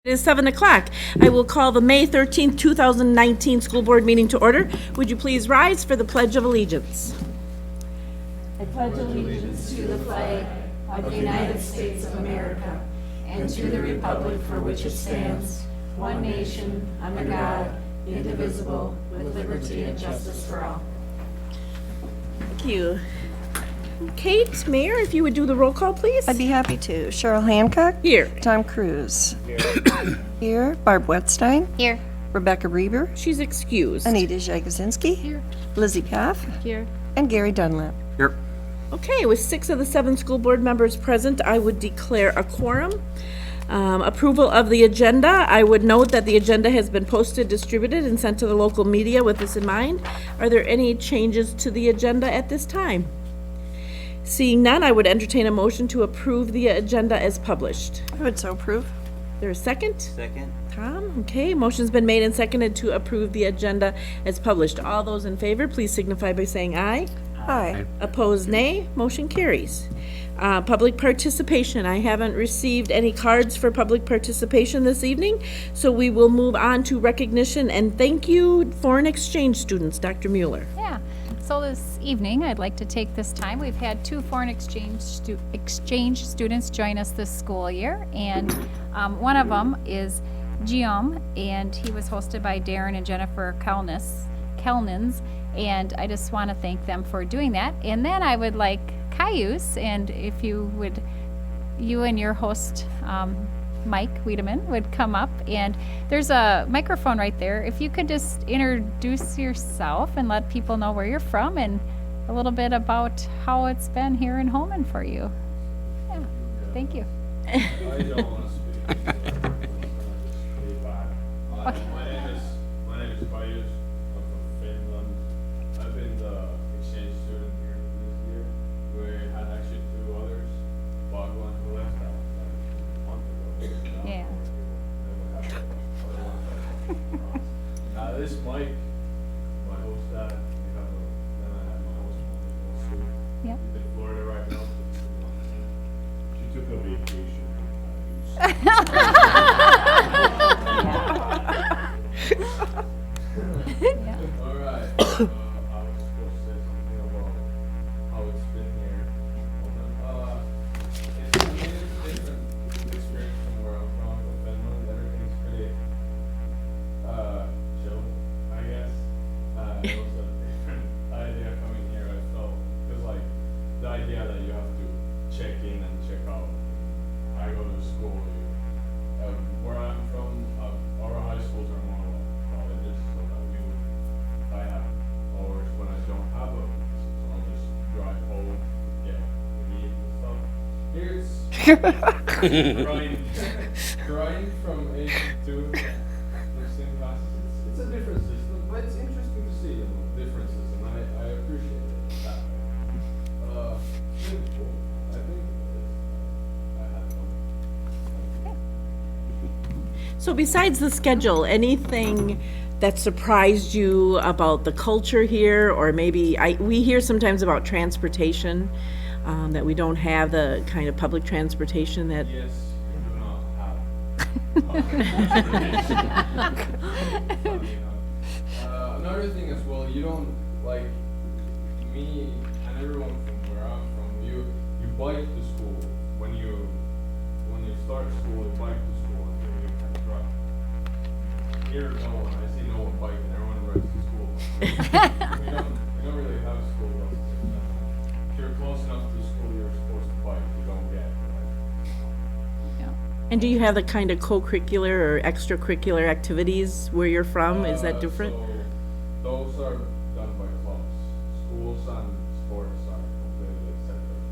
It is 7 o'clock. I will call the May 13th, 2019 school board meeting to order. Would you please rise for the Pledge of Allegiance? I pledge allegiance to the flag of the United States of America and to the republic for which it stands, one nation, under God, indivisible, with liberty and justice for all. Thank you. Kate, Mayor, if you would do the roll call, please. I'd be happy to. Cheryl Hancock. Here. Tom Cruise. Here. Barb Wetstein. Here. Rebecca Reber. She's excused. Anita Jagosinski. Here. Lizzie Paff. Here. And Gary Dunlap. Here. Okay, with 6 of the 7 school board members present, I would declare a quorum. Approval of the agenda. I would note that the agenda has been posted, distributed, and sent to the local media with this in mind. Are there any changes to the agenda at this time? Seeing none, I would entertain a motion to approve the agenda as published. I would so approve. There a second? Second. Tom, okay, motion's been made and seconded to approve the agenda as published. All those in favor, please signify by saying aye. Aye. Opposed, nay. Motion carries. Public participation. I haven't received any cards for public participation this evening, so we will move on to recognition and thank you, foreign exchange students. Dr. Mueller. Yeah. So this evening, I'd like to take this time. We've had 2 foreign exchange students join us this school year, and one of them is Guillaume, and he was hosted by Darren and Jennifer Kelnins, and I just want to thank them for doing that. And then I would like Cayuse, and if you and your host, Mike Wiedemann, would come up, and there's a microphone right there. If you could just introduce yourself and let people know where you're from and a little bit about how it's been here in Holmen for you. Yeah, thank you. I don't want to speak. Okay. My name is Cayuse. I'm from Finland. I've been the exchange student here this year. We had actually 2 others, but one who left out like a month ago. Yeah. This Mike, my host dad, then I had my host mom as well. Yeah. She's in Florida right now. She took a vacation. All right. I was supposed to say something about how it's been here. It's a different experience from where I'm from Finland. Everything's pretty chill, I guess. It was a different idea coming here. I felt because like the idea that you have to check in and check out. I go to school. Where I'm from, our high schools are more like colleges, so that I have hours when I don't have them, so I'll just drive home, get meat and stuff. Here it's grind from 8 to 2, the same classes. It's a different system, but it's interesting to see differences, and I appreciate it that way. Really cool. I think I had fun. So besides the schedule, anything that surprised you about the culture here, or maybe we hear sometimes about transportation, that we don't have the kind of public transportation that. Yes, we do not have. Another thing as well, you don't, like, me and everyone from where I'm from, you bike to school. When you start school, you bike to school until you can drive. Here, no one, I see no one biking, everyone rides to school. we don't really have school buses. If you're close enough to school, you're supposed to bike, you don't get it. And do you have the kind of co-curricular or extracurricular activities where you're from? Is that different? So those are done by clubs. Schools and sports are completely separate.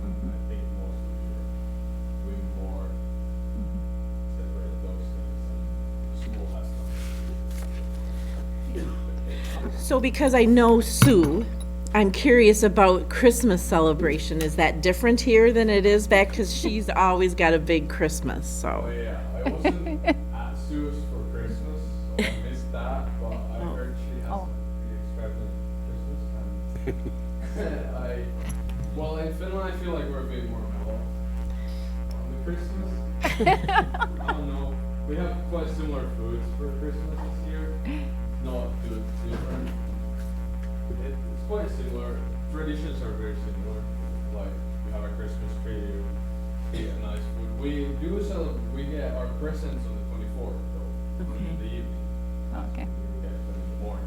And I think most of you are doing more separate those things than school has done. So because I know Sue, I'm curious about Christmas celebration. Is that different here than it is back? Because she's always got a big Christmas, Oh so. yeah, I wasn't at Sue's for Christmas, so I missed that, but I heard she has a pretty extravagant Christmas, and well, in Finland I feel like we're a bit more mellow on the Christmas. I don't know, we have quite similar foods for Christmas this year. Not too different. It's quite similar. Traditions are very similar. Like you have a Christmas tree, you eat a nice food. We do celebrate. We get our presents on the 24th though, in the evening. Okay. We get them in the morning.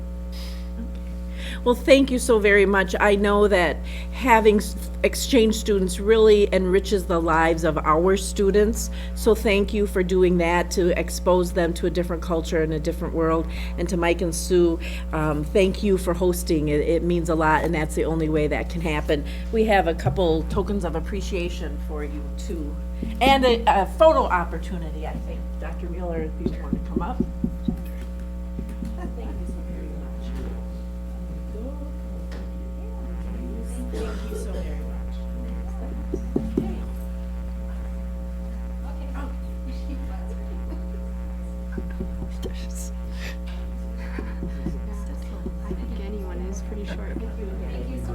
Well, thank you so very much. I know that having exchange students really enriches the lives of our students. So thank you for doing that, to expose them to a different culture and a different world. And to Mike and Sue, thank you for hosting. It means a lot, and that's the only way that can happen. We have a couple tokens of appreciation for you too. And a photo opportunity, I think. Dr. Mueller, if you want to come up. Thank you so very much. Thank you so very much. I think anyone is pretty short.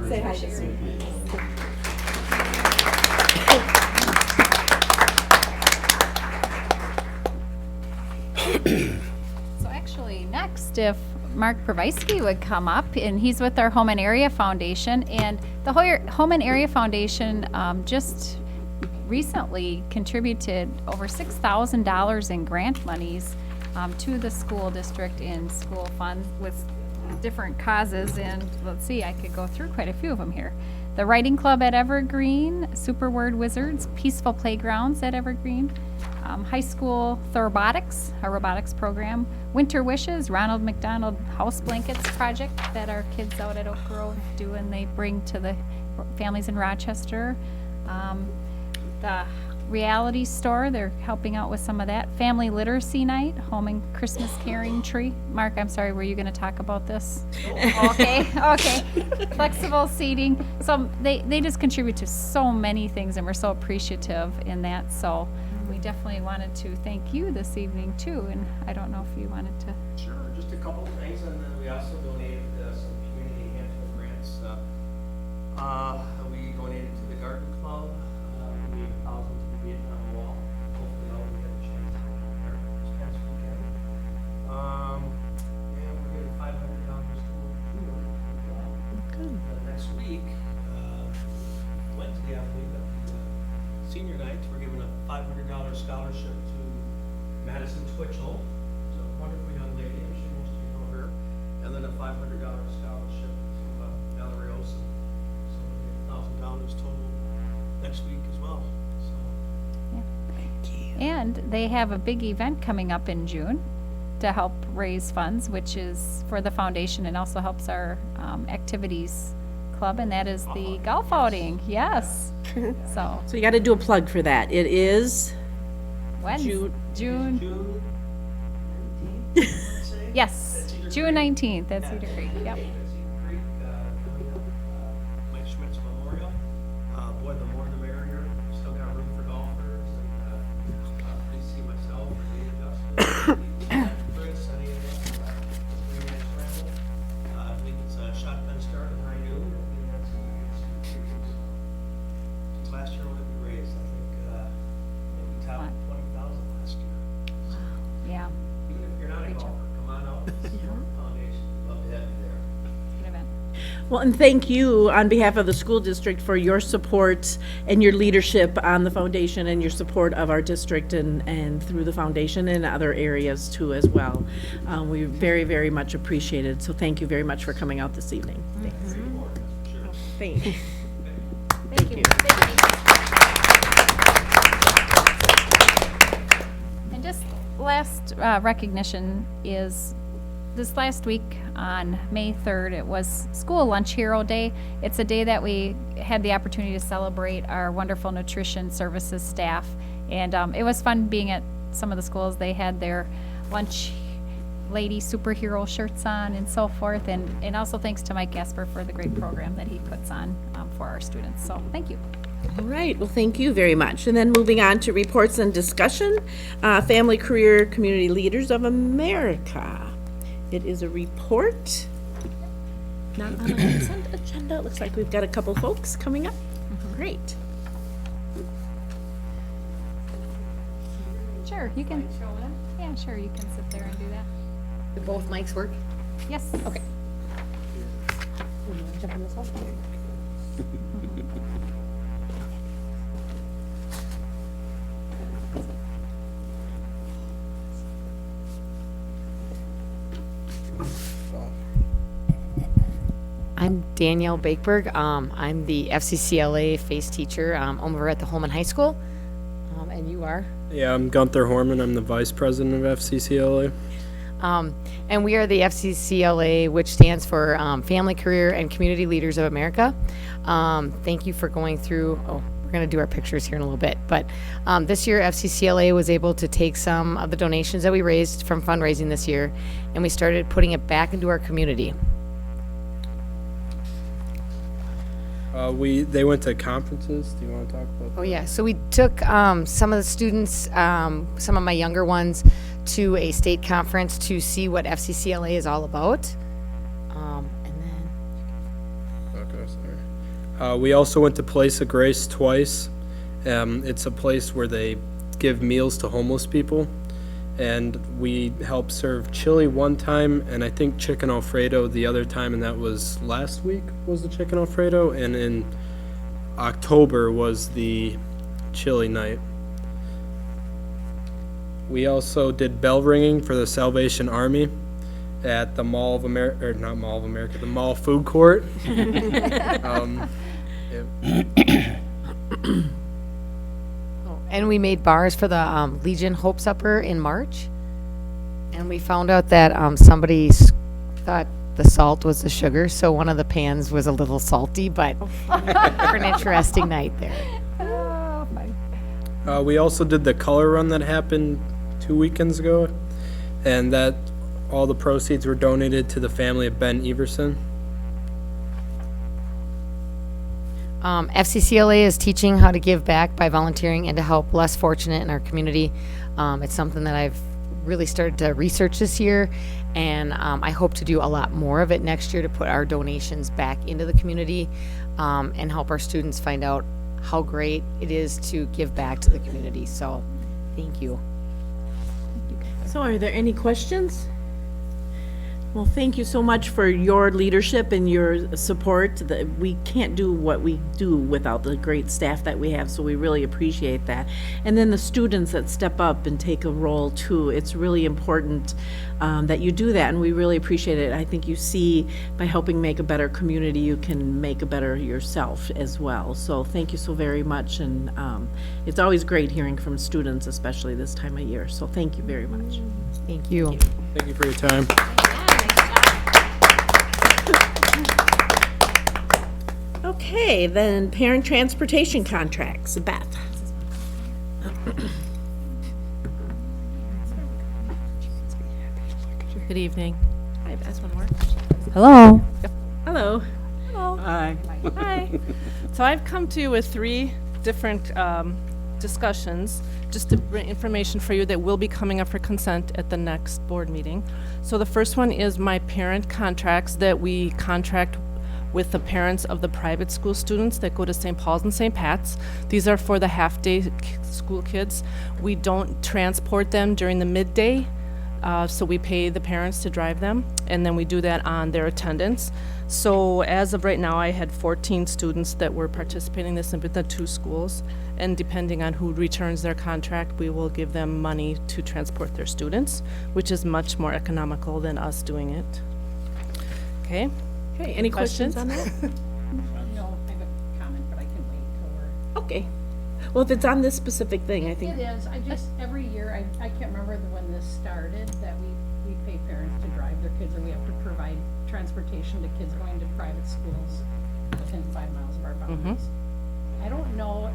Say hi to Sue. So actually, next, if Mark Provisky would come up, and he's with our Holmen Area Foundation, and the Holmen Area Foundation just recently contributed over $6,000 in grant monies to the school district in school funds with different causes, and let's see, I could go through quite a few of them here. The Writing Club at Evergreen, Super Word Wizards, Peaceful Playgrounds at Evergreen, High School Robotics, our robotics program, Winter Wishes, Ronald McDonald House Blankets project that our kids out at Oak Grove do, and they bring to the families in Rochester. The Reality Store, they're helping out with some of that. Family Literacy Night, Home and Christmas Caring Tree. Mark, I'm sorry, were you going to talk about this? Okay, okay. Flexible seating. So they just contribute to so many things, and we're so appreciative in that. So we definitely wanted to thank you this evening too, and I don't know if you wanted to. Sure, just a couple of things, and then we also donated some community enhancement grants. We donated to the Garden Club. We gave 1,000 to the Vietnam Wall. Hopefully, all we get a chance to go there this past weekend. And we're giving $500 to next week, Wednesday, I believe, at the senior night, we're giving a $500 scholarship to Madison Twitchell. She's a wonderful young lady, I'm sure most of you know her. And then a $500 scholarship to Valerie Olson. So we'll get $1,000 total next week as well. So And they have a big event coming up in June to help raise funds, which is for the foundation and also helps our activities club, and that is the golf outing. Yes. So So you got to do a plug for that. It is June. June 19th, say? Yes, At Cedar June Creek. 19th at Cedar Creek. Yep. At Cedar Creek, coming up, Mike Schmidt's Memorial. Boy, the more the merrier. Still got room for golfers, and please see myself or Dave Justin, Chris, any of them. It's a nice scramble. I think it's a shotgun start at high noon. I think that's Cedar Creek. Last year, what did we raise? I think we topped 20,000 last year. Yeah. Even if you're not a golfer, come on out. It's the foundation. We'd love to have you there. Good event. Well, and thank you on behalf of the school district for your support and your leadership on the foundation and your support of our district and through the foundation and other areas too as well. We very, very much appreciate it. So thank you very much for coming out this evening. Thank you. Thank you. And just last recognition is this last week on May 3rd, it was School Lunch Hero Day. It's a day that we had the opportunity to celebrate our wonderful nutrition services staff. And it was fun being at some of the schools. They had their lunch lady superhero shirts on and so forth. And also thanks to Mike Gasper for the great program that he puts on for our students. So thank you. All right, well, thank you very much. And then moving on to reports and discussion, Family Career Community Leaders of America. It is a report, not on our consent agenda. It looks like we've got a couple folks coming up. Great. Sure, you can. Yeah, sure, you can sit there and do that. Do both mics work? Yes. Okay. I'm Danielle Bakeberg. I'm the FCCLA FACE teacher over at the Holmen High School. And you are? Yeah, I'm Gunther Horman. I'm the vice president of FCCLA. And we are the FCCLA, which stands for Family, Career, and Community Leaders of America. Thank you for going through, we're going to do our pictures here in a little bit. But this year, FCCLA was able to take some of the donations that we raised from fundraising this year, and we started putting it back into our community. They went to conferences. Do you want to talk about that? Oh, yeah. So we took some of the students, some of my younger ones, to a state conference to see what FCCLA is all about. And then, Okay, sorry. We also went to Place of Grace twice. It's a place where they give meals to homeless people. And we helped serve chili one time, and I think chicken Alfredo the other time, and that was last week was the chicken Alfredo, and in October was the chili night. We also did bell ringing for the Salvation Army at the Mall of America, or not Mall of America, the Mall Food Court. and we made bars for the Legion Hope Supper in March. And we found out that somebody thought the salt was the sugar, so one of the pans was a little salty, but for an interesting night there. We also did the color run that happened 2 weekends ago, and that all the proceeds were donated to the family of Ben Everson. FCCLA is teaching how to give back by volunteering and to help less fortunate in our community. It's something that I've really started to research this year, and I hope to do a lot more of it next year to put our donations back into the community and help our students find out how great it is to give back to the community. So, thank you. So are there any questions? Well, thank you so much for your leadership and your support. We can't do what we do without the great staff that we have, so we really appreciate that. And then the students that step up and take a role too. It's really important that you do that, and we really appreciate it. I think you see by helping make a better community, you can make a better yourself as well. So thank you so very much, and it's always great hearing from students, especially this time of year. So thank you very much. Thank you. Thank you for your time. Okay, then parent transportation contracts, Beth. Good evening. Hi, Beth. Hello. Hello. Hi. Hi. So I've come to you with 3 different discussions, just to bring information for you that will be coming up for consent at the next board meeting. So the first one is my parent contracts that we contract with the parents of the private school students that go to St. Paul's and St. Pat's. These are for the half-day school kids. We don't transport them during the midday, so we pay the parents to drive them, and then we do that on their attendance. So as of right now, I had 14 students that were participating in this in the 2 schools, and depending on who returns their contract, we will give them money to transport their students, which is much more economical than us doing it. Okay? Okay, any questions on that? No, I have a comment, but I can wait till we're. Okay. Well, if it's on this specific thing, I think. It is, I just, every year, I can't remember when this started, that we pay parents to drive their kids, or we have to provide transportation to kids going to private schools within 5 miles of our boundaries. I don't know,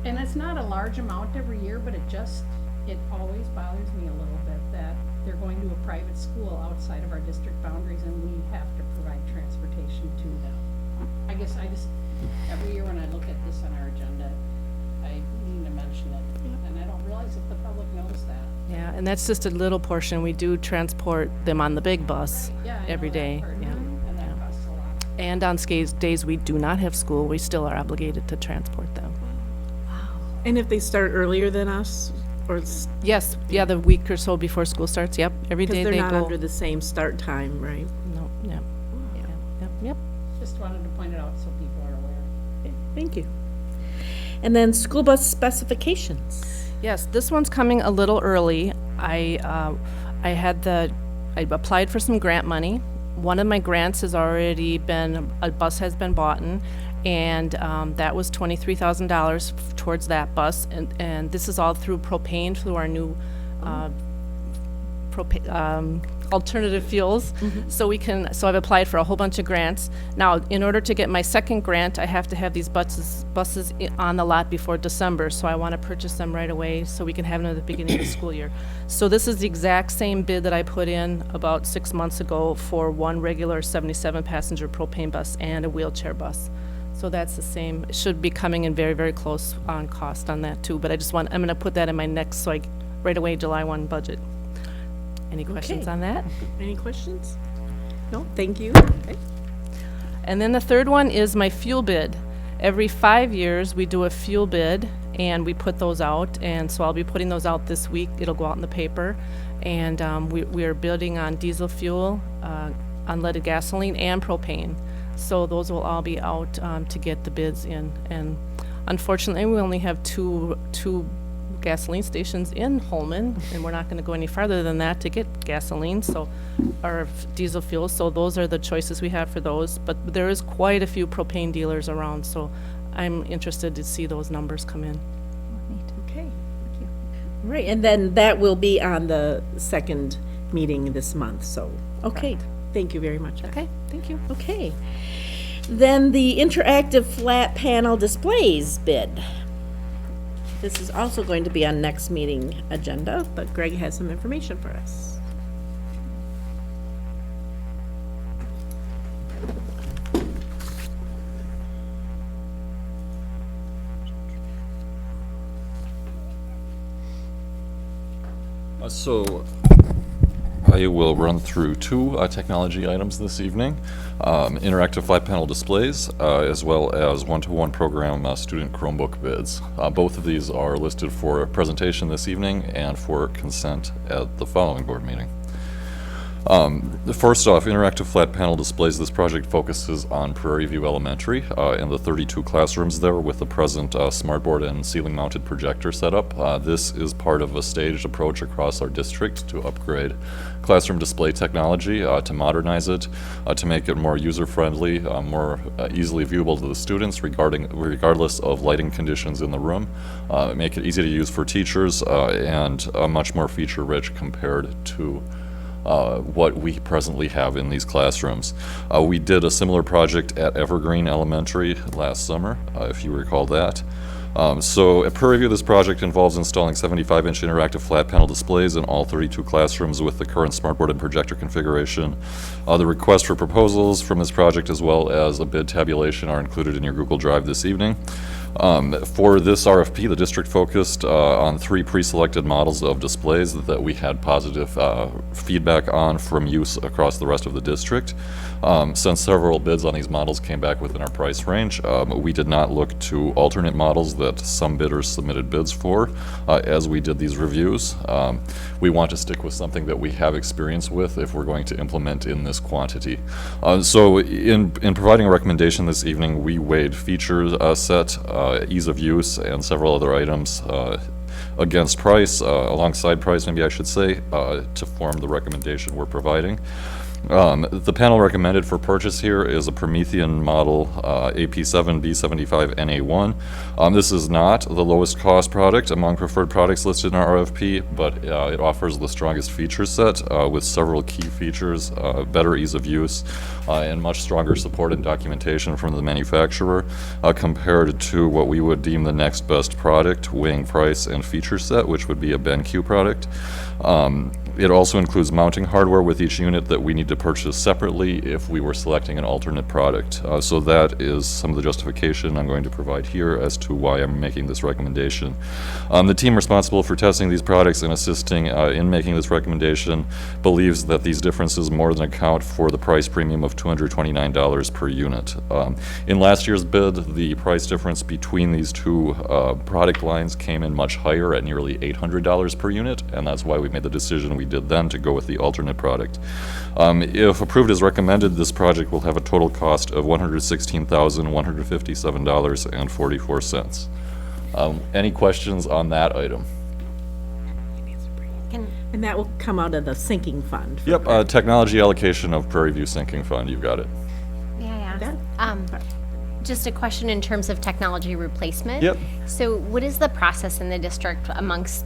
and it's not a large amount every year, but it always bothers me a little bit that they're going to a private school outside of our district boundaries and we have to provide transportation to them. I guess every year when I look at this on our agenda, I need to mention it, and I don't realize if the public knows that. Yeah, and that's just a little portion. We do transport them on the big bus Yeah, I know every that day. part, Yeah. and that costs a lot. And on days we do not have school, we still are obligated to transport them. And if they start earlier than us, Or it's, Yes, yeah, the week or so before school starts, yep, every because day they're they not go. under the same start time, right? No, yep, yep. Just wanted to point it out so people are aware. Okay, thank you. And then school bus specifications. Yes, this one's coming a little early. I applied for some grant money. One of my grants has already been, a bus has been bought in, and that was $23,000 towards that bus. And this is all through propane, through our new alternative fuels. So I've applied for a whole bunch of grants. Now, in order to get my second grant, I have to have these buses on the lot before December. So I want to purchase them right away so we can have them at the beginning of the school year. So this is the exact same bid that I put in about 6 months ago for one regular 77-passenger propane bus and a wheelchair bus. So that's the same. It should be coming in very, very close on cost on that too. But I'm going to put that in my next, right away, July 1 budget. Any questions Okay. on that? Any questions? No, thank you. Okay. And then the third one is my fuel bid. Every 5 years, we do a fuel bid, and we put those out. And so I'll be putting those out this week. It'll go out in the paper. And we are bidding on diesel fuel, unleaded gasoline, and propane. So those will all be out to get the bids in. And unfortunately, we only have two gasoline stations in Holmen, and we're not going to go any farther than that to get gasoline, or diesel fuel. So those are the choices we have for those. But there is quite a few propane dealers around, so I'm interested to see those numbers come in. Okay. All right, and then that will be on the second meeting this month, so, okay. Thank you very much. Okay, thank you. Okay. Then the interactive flat panel displays bid. This is also going to be on next meeting agenda, but Greg has some information for us. So I will run through two technology items this evening. Interactive flat panel displays, as well as one-to-one program student Chromebook bids. Both of these are listed for presentation this evening and for consent at the following board meeting. First off, interactive flat panel displays. This project focuses on Prairie View Elementary and the 32 classrooms there with the present smartboard and ceiling-mounted projector setup. This is part of a staged approach across our district to upgrade classroom display technology, to modernize it, to make it more user-friendly, more easily viewable to the students regardless of lighting conditions in the room, make it easy to use for teachers, and much more feature-rich compared to what we presently have in these classrooms. We did a similar project at Evergreen Elementary last summer, if you recall that. So at Prairie View, this project involves installing 75-inch interactive flat panel displays in all 32 classrooms with the current smartboard and projector configuration. The request for proposals from this project as well as a bid tabulation are included in your Google Drive this evening. For this RFP, the district focused on 3 pre-selected models of displays that we had positive feedback on from use across the rest of the district. Since several bids on these models came back within our price range, we did not look to alternate models that some bidders submitted bids for as we did these reviews. We want to stick with something that we have experience with if we're going to implement in this quantity. So in providing a recommendation this evening, we weighed feature set, ease of use, and several other items against price, alongside price maybe I should say, to form the recommendation we're providing. The panel recommended for purchase here is a Promethean model AP7B75NA1. This is not the lowest cost product among preferred products listed in our RFP, but it offers the strongest feature set with several key features, better ease of use, and much stronger support and documentation from the manufacturer compared to what we would deem the next best product, weighing price and feature set, which would be a BenQ product. It also includes mounting hardware with each unit that we need to purchase separately if we were selecting an alternate product. So that is some of the justification I'm going to provide here as to why I'm making this recommendation. The team responsible for testing these products and assisting in making this recommendation believes that these differences more than account for the price premium of $229 per unit. In last year's bid, the price difference between these two product lines came in much higher at nearly $800 per unit, and that's why we made the decision we did then to go with the alternate product. If approved as recommended, this project will have a total cost of $116,157.44. Any questions on that item? And that will come out of the sinking fund. Yep, technology allocation of Prairie View Sinking Fund, you got it. Yeah. Just a question in terms of technology replacement. Yep. So what is the process in the district amongst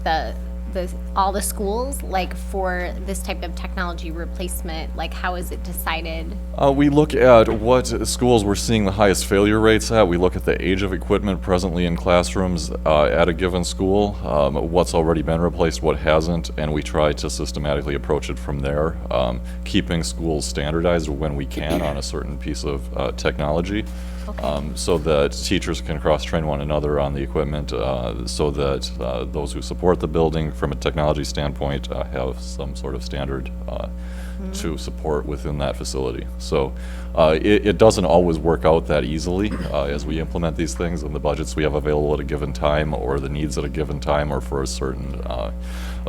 all the schools, like for this type of technology replacement? Like, how is it decided? We look at what schools we're seeing the highest failure rates at. We look at the age of equipment presently in classrooms at a given school, what's already been replaced, what hasn't, and we try to systematically approach it from there, keeping schools standardized when we can on a certain piece of technology. So that teachers can cross-train one another on the equipment, so that those who support the building from a technology standpoint have some sort of standard to support within that facility. So it doesn't always work out that easily as we implement these things, and the budgets we have available at a given time or the needs at a given time or for a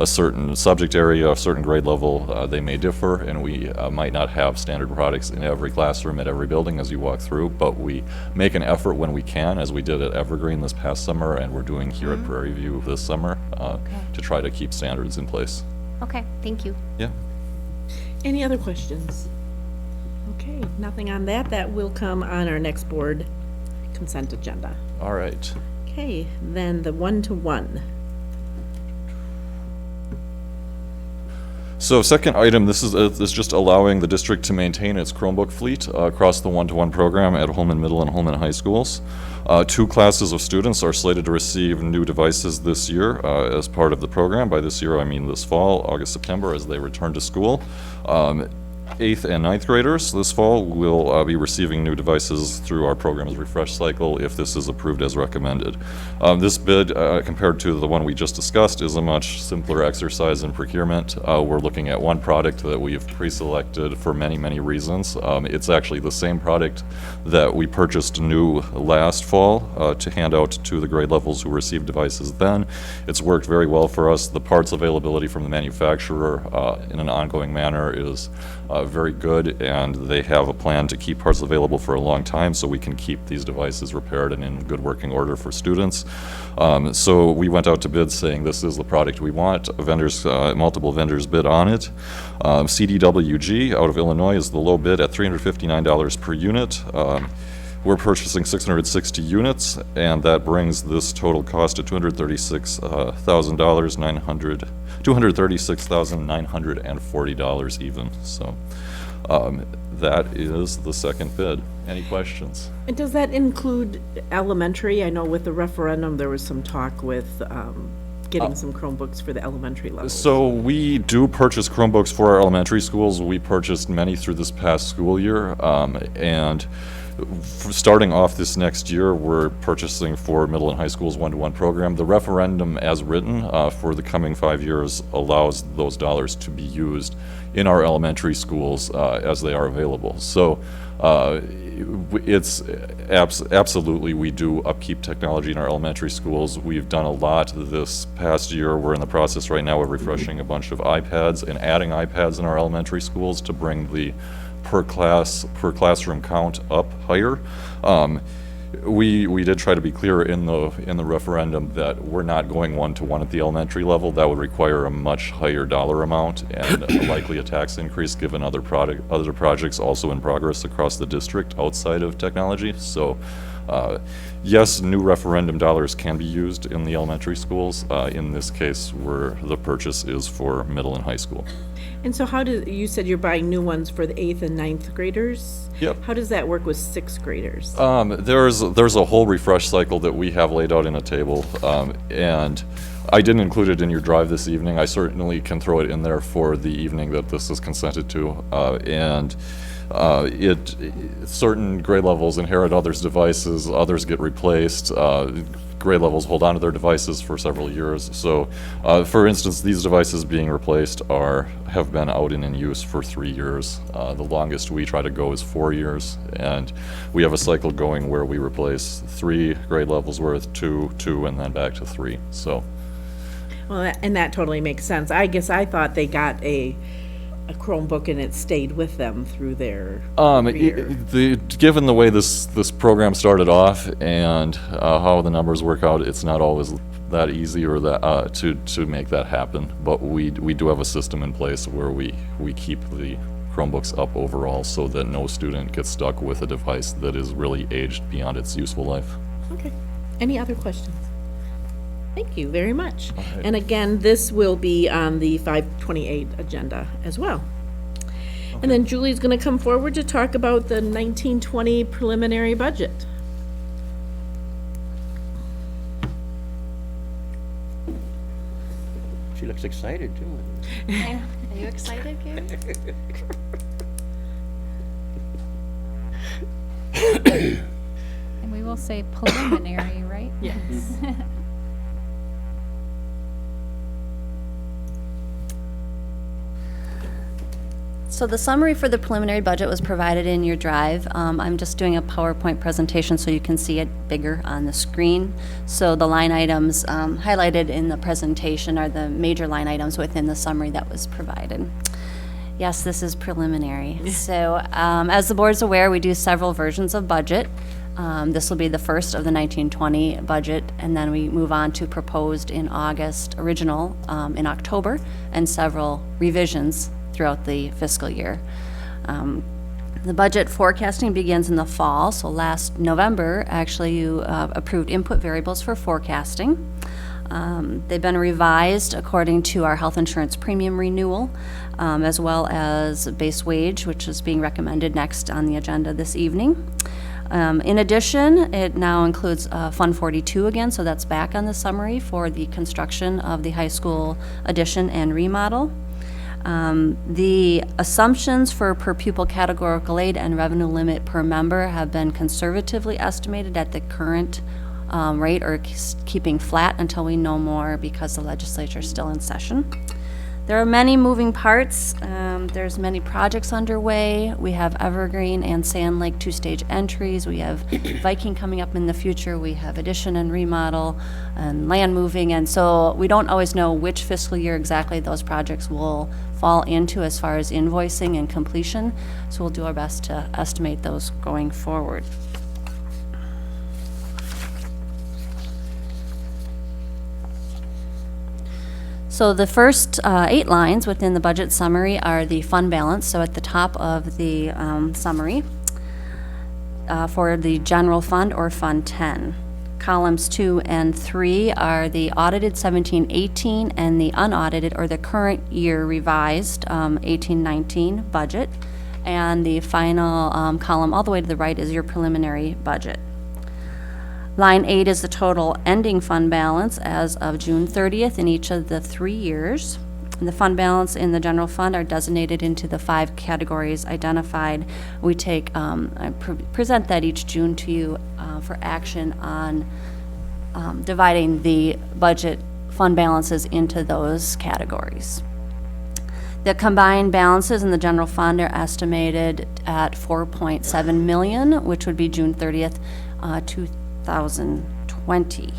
certain subject area, a certain grade level, they may differ, and we might not have standard products in every classroom at every building as you walk through, but we make an effort when we can, as we did at Evergreen this past summer, and we're doing here at Prairie View this summer, to try to keep standards in place. Okay, thank you. Yeah. Any other questions? Okay, nothing on that. That will come on our next board consent agenda. All right. Okay, then the one-to-one. So second item, this is just allowing the district to maintain its Chromebook fleet across the one-to-one program at Holmen Middle and Holmen High Schools. 2 classes of students are slated to receive new devices this year as part of the program. By this year, I mean this fall, August, September, as they return to school. 8th and 9th graders this fall will be receiving new devices through our program's refresh cycle if this is approved as recommended. This bid, compared to the one we just discussed, is a much simpler exercise in procurement. We're looking at one product that we've pre-selected for many, many reasons. It's actually the same product that we purchased new last fall to hand out to the grade levels who received devices then. It's worked very well for us. The parts availability from the manufacturer in an ongoing manner is very good, and they have a plan to keep parts available for a long time so we can keep these devices repaired and in good working order for students. So we went out to bid saying this is the product we want. Multiple vendors bid on it. CDWG out of Illinois is the low bid at $359 per unit. We're purchasing 660 units, and that brings this total cost to $236,940 even. So that is the second bid. Any questions? And does that include elementary? I know with the referendum, there was some talk with getting some Chromebooks for the elementary level. So we do purchase Chromebooks for our elementary schools. We purchased many through this past school year, and starting off this next year, we're purchasing for middle and high schools one-to-one program. The referendum as written for the coming 5 years allows those dollars to be used in our elementary schools as they are available. So it's absolutely, we do upkeep technology in our elementary schools. We've done a lot this past year. We're in the process right now of refreshing a bunch of iPads and adding iPads in our elementary schools to bring the per classroom count up higher. We did try to be clear in the referendum that we're not going one-to-one at the elementary level. That would require a much higher dollar amount and likely a tax increase given other projects also in progress across the district outside of technology. So Yes, new referendum dollars can be used in the elementary schools. In this case, where the purchase is for middle and high school. And so you said you're buying new ones for the 8th and 9th graders? Yep. How does that work with 6th graders? There's a whole refresh cycle that we have laid out in a table, and I didn't include it in your drive this evening. I certainly can throw it in there for the evening that this is consented to, certain grade levels inherit others' devices, others get replaced, grade levels hold on to their devices for several years. So, for instance, these devices being replaced have been out and in use for 3 years. The longest we try to go is 4 years, and we have a cycle going where we replace 3 grade levels worth, 2, and then back to 3. So, Well, and that totally makes sense. I guess I thought they got a Chromebook and it stayed with them through their career. Given the way this program started off and how the numbers work out, it's not always that easy or that to make that happen. But we do have a system in place where we keep the Chromebooks up overall so that no student gets stuck with a device that is really aged beyond its useful life. Okay. Any other questions? Thank you very much. right. And again, this will be on the 528 agenda as well. And then Julie's going to come forward to talk about the 1920 preliminary budget. She looks excited, too. Are you excited, Gary? And we will say preliminary, right? Yes. So the summary for the preliminary budget was provided in your drive. I'm just doing a PowerPoint presentation so you can see it bigger on the screen. So the line items highlighted in the presentation are the major line items within the summary that was provided. Yes, this is preliminary. So as the board's aware, we do several versions of budget. This will be the first of the 1920 budget, and then we move on to proposed in August, original in October, and several revisions throughout the fiscal year. The budget forecasting begins in the fall, so last November, actually, you approved input variables for forecasting. They've been revised according to our health insurance premium renewal, as well as base wage, which is being recommended next on the agenda this evening. In addition, it now includes Fund 42 again, so that's back on the summary for the construction of the high school addition and remodel. The assumptions for per pupil categorical aid and revenue limit per member have been conservatively estimated at the current rate, or keeping flat until we know more because the legislature is still in session. There are many moving parts. There's many projects underway. We have Evergreen and Sand Lake 2-stage entries. We have Viking coming up in the future. We have addition and remodel and land moving. And so we don't always know which fiscal year exactly those projects will fall into as far as invoicing and completion. So we'll do our best to estimate those going forward. So the first 8 lines within the budget summary are the fund balance. So at the top of the summary for the general fund or Fund 10. Columns 2 and 3 are the audited 17-18 and the unaudited or the current year revised 18-19 budget. And the final column all the way to the right is your preliminary budget. Line 8 is the total ending fund balance as of June 30th in each of the 3 years. And the fund balance in the general fund are designated into the 5 categories identified. We take, I present that each June to you for action on dividing the budget fund balances into those categories. The combined balances in the general fund are estimated at $4.7 million, which would be June 30th, 2020.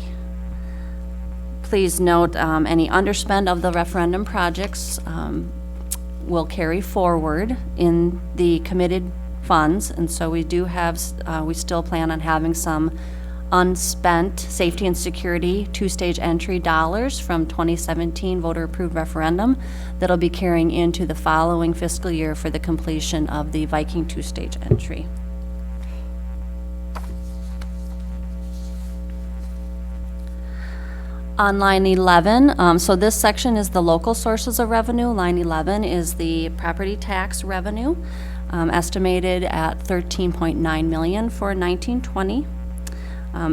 Please note any underspend of the referendum projects will carry forward in the committed funds, and so we do have, we still plan on having some unspent safety and security 2-stage entry dollars from 2017 voter approved referendum that'll be carrying into the following fiscal year for the completion of the Viking 2-stage entry. On line 11, so this section is the local sources of revenue. Line 11 is the property tax revenue, estimated at 13.9 million for 1920.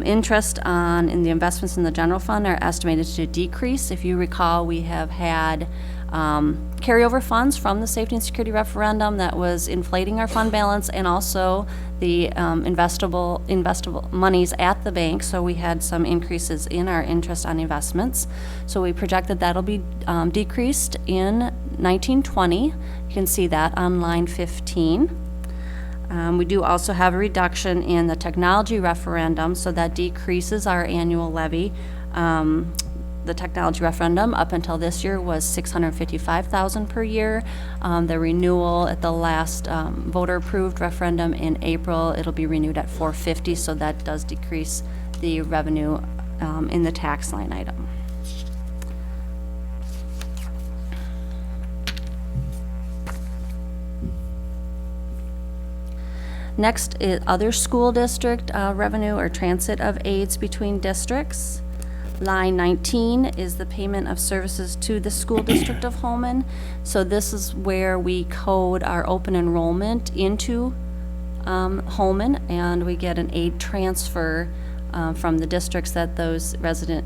Interest in the investments in the general fund are estimated to decrease. If you recall, we have had carryover funds from the safety and security referendum that was inflating our fund balance, and also the investable monies at the bank. So we had some increases in our interest on investments. So we project that that'll be decreased in 1920. You can see that on line 15. We do also have a reduction in the technology referendum, so that decreases our annual levy. The technology referendum up until this year was $655,000 per year. The renewal at the last voter-approved referendum in April, it'll be renewed at $450,000, so that does decrease the revenue in the tax line item. Next is other school district revenue or transit of aids between districts. Line 19 is the payment of services to the School District of Holmen. So this is where we code our open enrollment into Holmen, and we get an aid transfer from the districts that the resident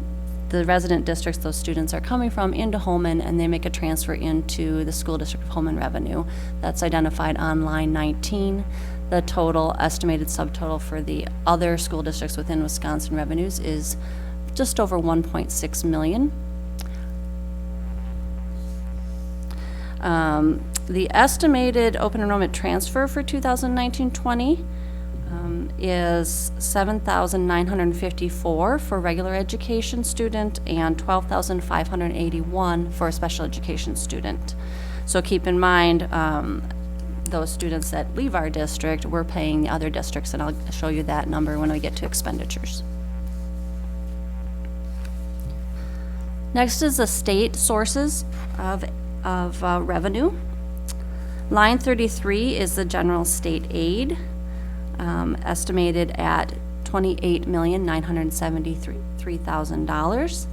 districts those students are coming from into Holmen, and they make a transfer into the School District of Holmen revenue. That's identified on line 19. The total estimated subtotal for the other school districts within Wisconsin revenues is just over 1.6 million. The estimated open enrollment transfer for 2019-20 is $7,954 for regular education student and $12,581 for a special education student. So keep in mind, those students that leave our district, we're paying the other districts, and I'll show you that number when we get to expenditures. Next is the state sources of revenue. Line 33 is the general state aid, estimated at $28,973,000.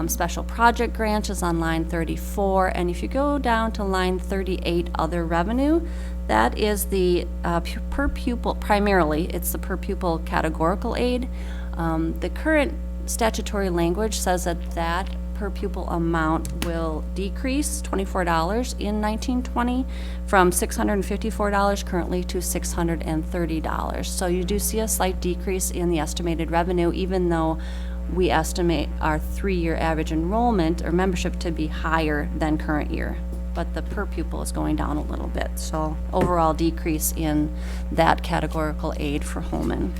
Special project grant is on line 34, and if you go down to line 38, other revenue, that is the per pupil, primarily, it's the per pupil categorical aid. The current statutory language says that per pupil amount will decrease $24 in 1920 from $654 currently to $630. So you do see a slight decrease in the estimated revenue, even though we estimate our 3-year average enrollment or membership to be higher than current year, but the per pupil is going down a little bit. So overall decrease in that categorical aid for Holmen.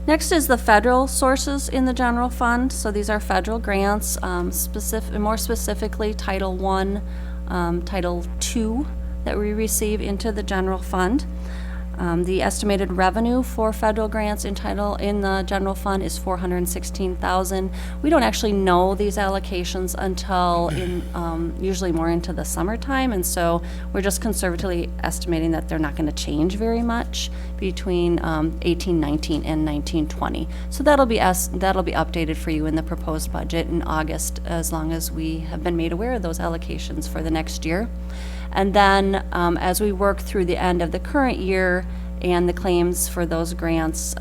Next is the federal sources in the general fund. So these are federal grants, more specifically Title I, Title II that we receive into the general fund. The estimated revenue for federal grants in the general fund is $416,000. We don't actually know these allocations until usually more into the summertime, and so we're just conservatively estimating that they're not going to change very much between 18-19 and 19-20. So that'll be updated for you in the proposed budget in August, as long as we have been made aware of those allocations for the next year. And then as we work through the end of the current year and the claims for those grants,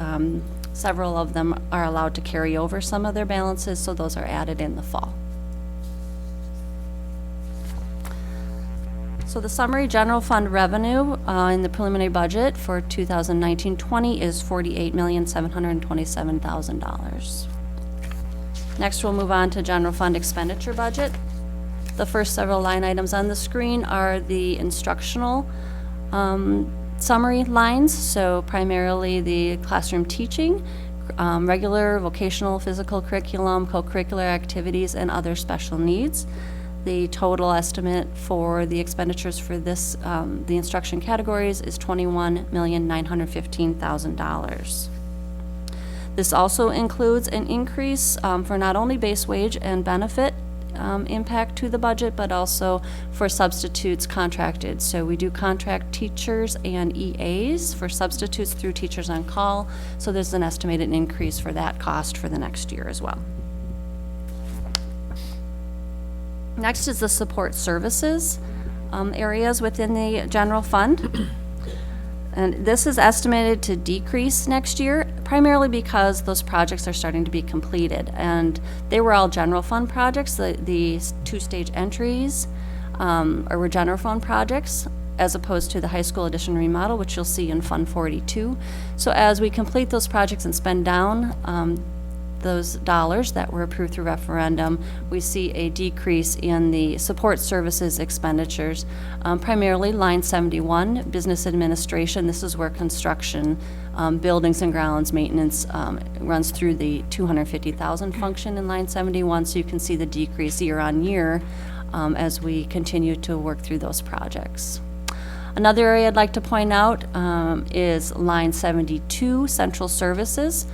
several of them are allowed to carry over some of their balances, so those are added in the fall. So the summary general fund revenue in the preliminary budget for 2019-20 is $48,727,000. Next, we'll move on to general fund expenditure budget. The first several line items on the screen are the instructional summary lines, so primarily the classroom teaching, regular vocational physical curriculum, co-curricular activities, and other special needs. The total estimate for the expenditures for this, the instruction categories, is $21,915,000. This also includes an increase for not only base wage and benefit impact to the budget, but also for substitutes contracted. So we do contract teachers and EAs for substitutes through Teachers on Call. So there's an estimated increase for that cost for the next year as well. Next is the support services areas within the general fund. And this is estimated to decrease next year, primarily because those projects are starting to be completed. And they were all general fund projects. The two-stage entries were general fund projects, as opposed to the high school addition remodel, which you'll see in Fund 42. So as we complete those projects and spend down those dollars that were approved through referendum, we see a decrease in the support services expenditures, primarily line 71, business administration. This is where construction, buildings and grounds maintenance runs through the 250,000 function in line 71. So you can see the decrease year on year as we continue to work through those projects. Another area I'd like to point out is line 72, central services.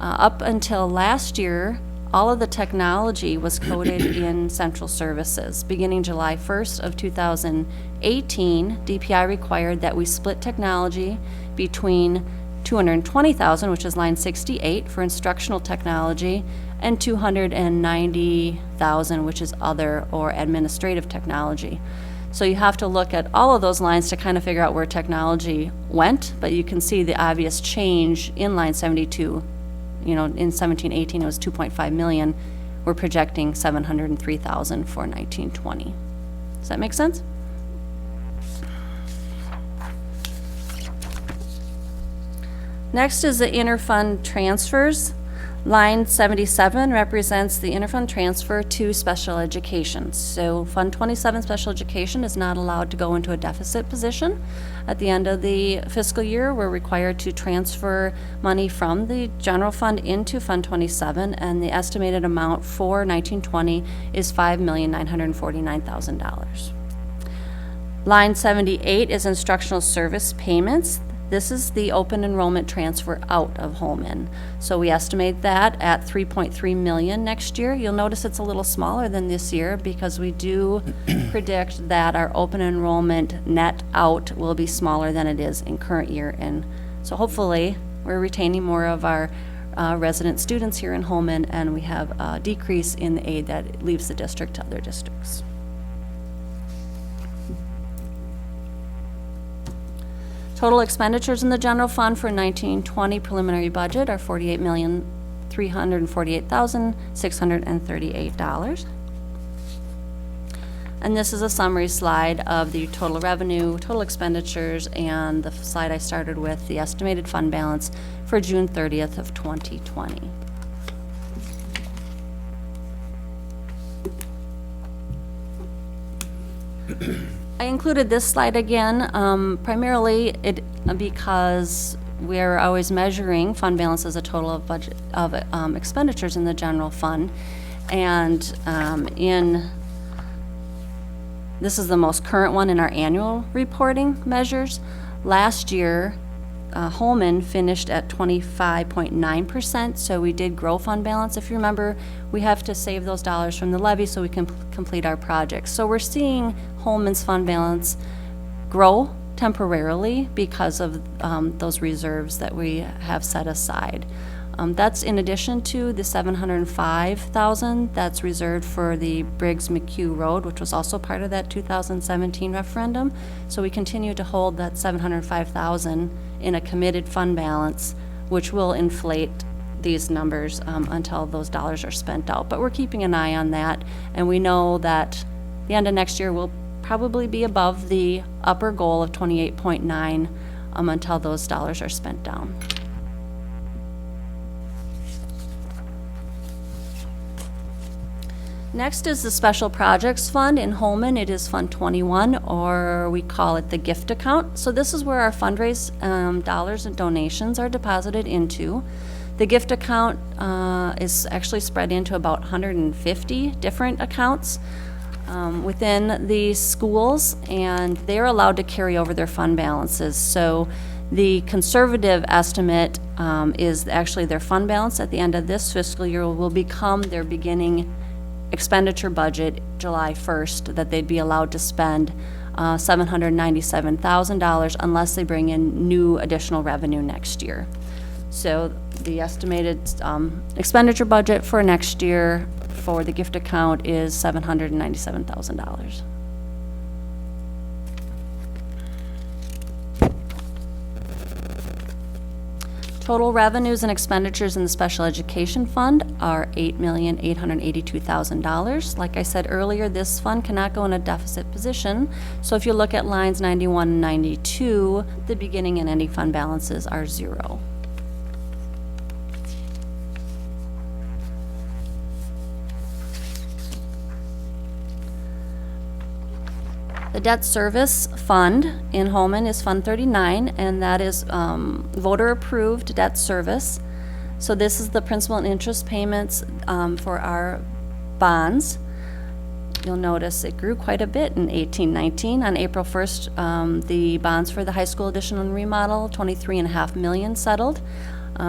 Up until last year, all of the technology was coded in central services. Beginning July 1st of 2018, DPI required that we split technology between 220,000, which is line 68, for instructional technology, and 290,000, which is other or administrative technology. So you have to look at all of those lines to kind of figure out where technology went, but you can see the obvious change in line 72. You know, in 17-18 it was 2.5 million. We're projecting 703,000 for 19-20. Does that make sense? Next is the interfund transfers. Line 77 represents the interfund transfer to special education. So Fund 27 special education is not allowed to go into a deficit position. At the end of the fiscal year, we're required to transfer money from the general fund into Fund 27, and the estimated amount for 19-20 is $5,949,000. Line 78 is instructional service payments. This is the open enrollment transfer out of Holmen. So we estimate that at 3.3 million next year. You'll notice it's a little smaller than this year because we do predict that our open enrollment net out will be smaller than it is in current year. And so hopefully we're retaining more of our resident students here in Holmen, and we have a decrease in the aid that leaves the district to other districts. Total expenditures in the general fund for 19-20 preliminary budget are $48,348,638. And this is a summary slide of the total revenue, total expenditures, and the slide I started with, the estimated fund balance for June 30th of 2020. I included this slide again, primarily because we're always measuring fund balance as a total of budget of expenditures in the general fund, and this is the most current one in our annual reporting measures. Last year, Holmen finished at 25.9%, so we did grow fund balance. If you remember, we have to save those dollars from the levy so we can complete our projects. So we're seeing Holmen's fund balance grow temporarily because of those reserves that we have set aside. That's in addition to the $705,000 that's reserved for the Briggs-McHugh Road, which was also part of that 2017 referendum. So we continue to hold that $705,000 in a committed fund balance, which will inflate these numbers until those dollars are spent out. But we're keeping an eye on that, and we know that the end of next year will probably be above the upper goal of 28.9 until those dollars are spent down. Next is the Special Projects Fund in Holmen. It is Fund 21, or we call it the gift account. So this is where our fundraise dollars and donations are deposited into. The gift account is actually spread into about 150 different accounts within the schools, and they're allowed to carry over their fund balances. So the conservative estimate is actually their fund balance at the end of this fiscal year will become their beginning expenditure budget July 1st that they'd be allowed to spend $797,000 unless they bring in new additional revenue next year. So the estimated expenditure budget for next year for the gift account is $797,000. Total revenues and expenditures in the special education fund are $8,882,000. Like I said earlier, this fund cannot go in a deficit position. So if you look at lines 91 and 92, the beginning and ending fund balances are zero. The debt service fund in Holmen is Fund 39, and that is voter-approved debt service. So this is the principal and interest payments for our bonds. You'll notice it grew quite a bit in 1819. On April 1st, the bonds for the high school addition and remodel, $23.5 million settled.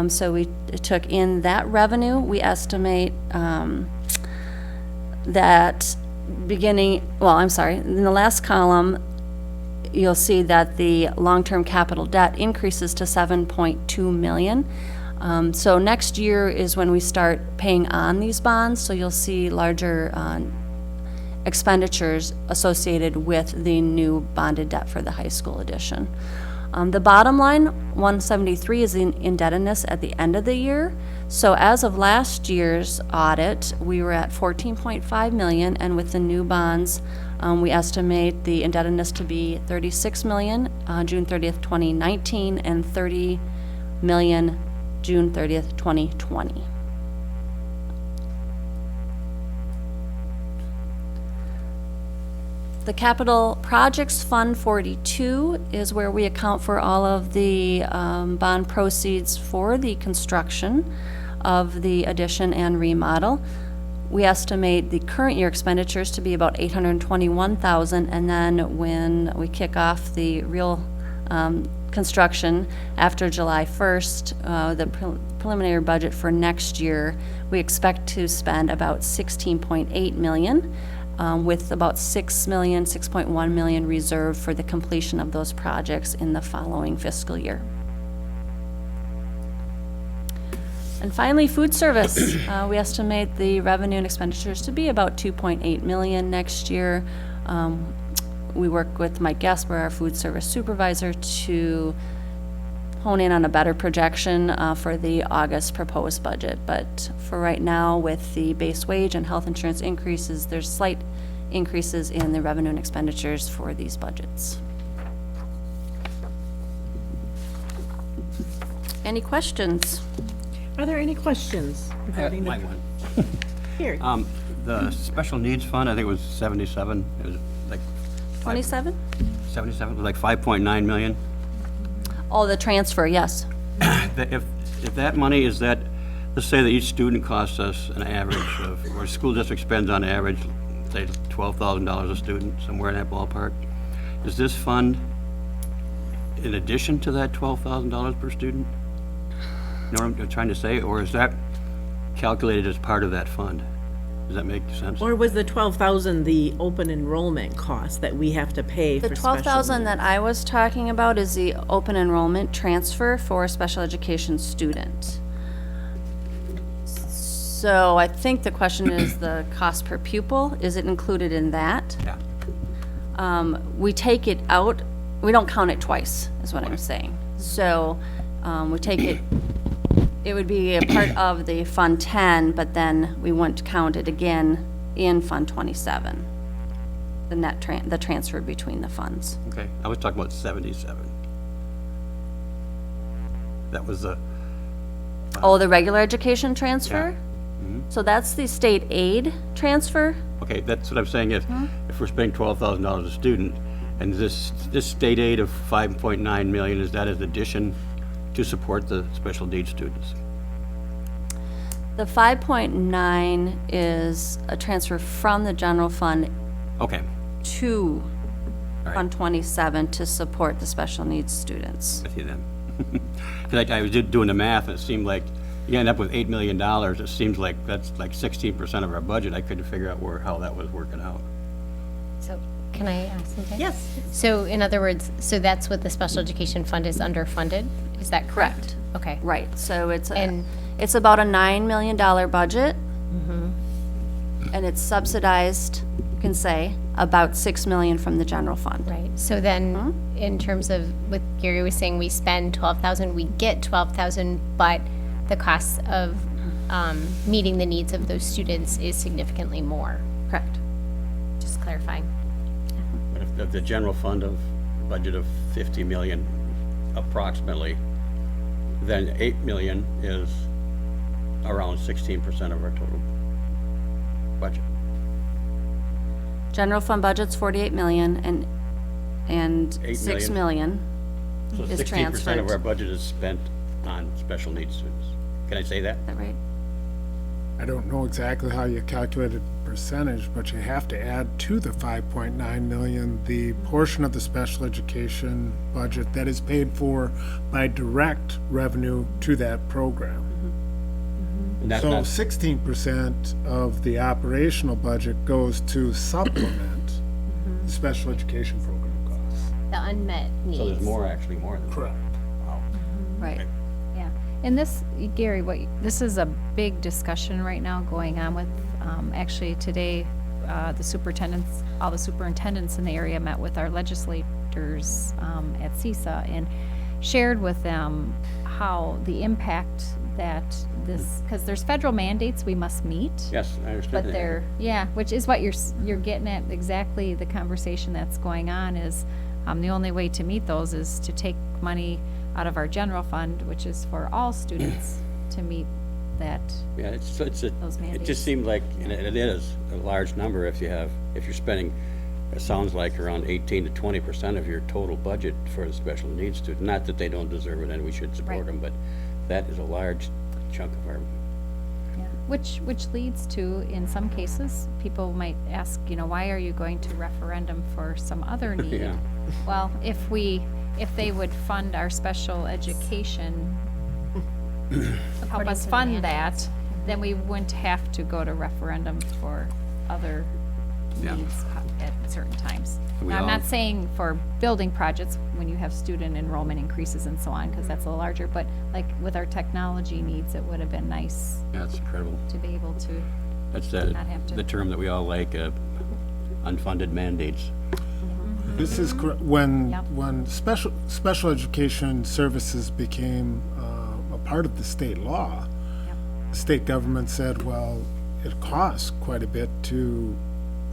So we took in that revenue. We estimate that in the last column, you'll see that the long-term capital debt increases to $7.2 million. So next year is when we start paying on these bonds, so you'll see larger expenditures associated with the new bonded debt for the high school edition. The bottom line, 173, is in indebtedness at the end of the year. So as of last year's audit, we were at 14.5 million, and with the new bonds, we estimate the indebtedness to be 36 million June 30th, 2019, and 30 million June 30th, 2020. The Capital Projects Fund 42 is where we account for all of the bond proceeds for the construction of the addition and remodel. We estimate the current year expenditures to be about $821,000, and then when we kick off the real construction after July 1st, the preliminary budget for next year, we expect to spend about $16.8 million. With about $6.1 million reserved for the completion of those projects in the following fiscal year. And finally, food service. We estimate the revenue and expenditures to be about $2.8 million next year. We work with Mike Gasper, our food service supervisor, to hone in on a better projection for the August proposed budget. But for right now, with the base wage and health insurance increases, there's slight increases in the revenue and expenditures for these budgets. Any questions? Are there any questions regarding My the? one. Here, The special needs fund, I think it was 77, it was like 27? 77, it was like 5.9 million. Oh, the transfer, yes. If that money is that, let's say that each student costs us an average of, or school district spends on average, say $12,000 a student, somewhere in that ballpark. Is this fund in addition to that $12,000 per student? You know what I'm trying to say? Or is that calculated as part of that fund? Does that make sense? or was the 12,000 the open enrollment cost that we have to pay for The special? 12,000 that I was talking about is the open enrollment transfer for a special education student. So I think the question is the cost per pupil, is it included in that? Yeah. We take it out, we don't count it twice, is what I'm saying. So, we take it, it would be a part of the Fund 10, but then we wouldn't count it again in Fund 27. The net the transfer between the funds. Okay, I was talking about 77. That was the, Oh, the regular education transfer? Mm-hmm. So that's the state aid transfer? okay, that's what I'm saying, if we're spending $12,000 a student, and this state aid of 5.9 million, is that an addition to support the special needs students? The 5.9 is a transfer from the general fund Okay, to right. Fund 27 to support the special needs students. with you then. Because I was doing the math, and it seemed like you end up with $8 million. It seems like that's like 16% of our budget. I couldn't figure out how that was working out. So, can I ask something? Yes. So, in other words, so that's what the special education fund is underfunded? Is that correct? Okay. Right, so And- it's about a $9 million budget. And it's subsidized, you can say, about $6 million from the general fund. Right, so then, in terms of what Gary was saying, we spend 12,000, we get 12,000, but the cost of meeting the needs of those students is significantly more. Correct. Just clarifying. But if the general fund of budget of 50 million approximately, then 8 million is around 16% of our total budget. General fund budget's 48 million and 8 6 million So is 16% of transferred. our budget is spent on special needs students. Can I say that? Is that right? I don't know exactly how you calculated percentage, but you have to add to the 5.9 million, the portion of the special education budget that is paid for by direct revenue to that program. And that's So not, 16% of the operational budget goes to supplement the special education program costs. The unmet needs. so there's actually more than that. Correct. Right. Yeah, and this, Gary, this is a big discussion right now going on with, actually today, all the superintendents in the area met with our legislators at CISA and shared with them how the impact that this, because there's federal mandates we must meet. Yes, I understand But that. they're, yeah, which is what you're getting at, exactly the conversation that's going on is, the only way to meet those is to take money out of our general fund, which is for all students, to meet that. Yeah, those it mandates. just seemed like, and it is a large number if you're spending, it sounds like around 18 to 20% of your total budget for the special needs student. Not that they don't deserve it and we should support Right. them, but that is a large chunk of our, Yeah, which leads to, in some cases, people might ask, why are you going to referendum for some other need? Yeah. Well, if they would fund our special education, help us fund that, then we wouldn't have to go to referendum for other needs at certain times. We Now, I'm not all- saying for building projects, when you have student enrollment increases and so on, because that's a larger, but like with our technology needs, it would have been nice yeah, it's incredible. to be able to, That's not have to- the term that we all like, unfunded mandates. This is when Yep. special education services became a part of the state law. Yep. The state government said, well, it costs quite a bit to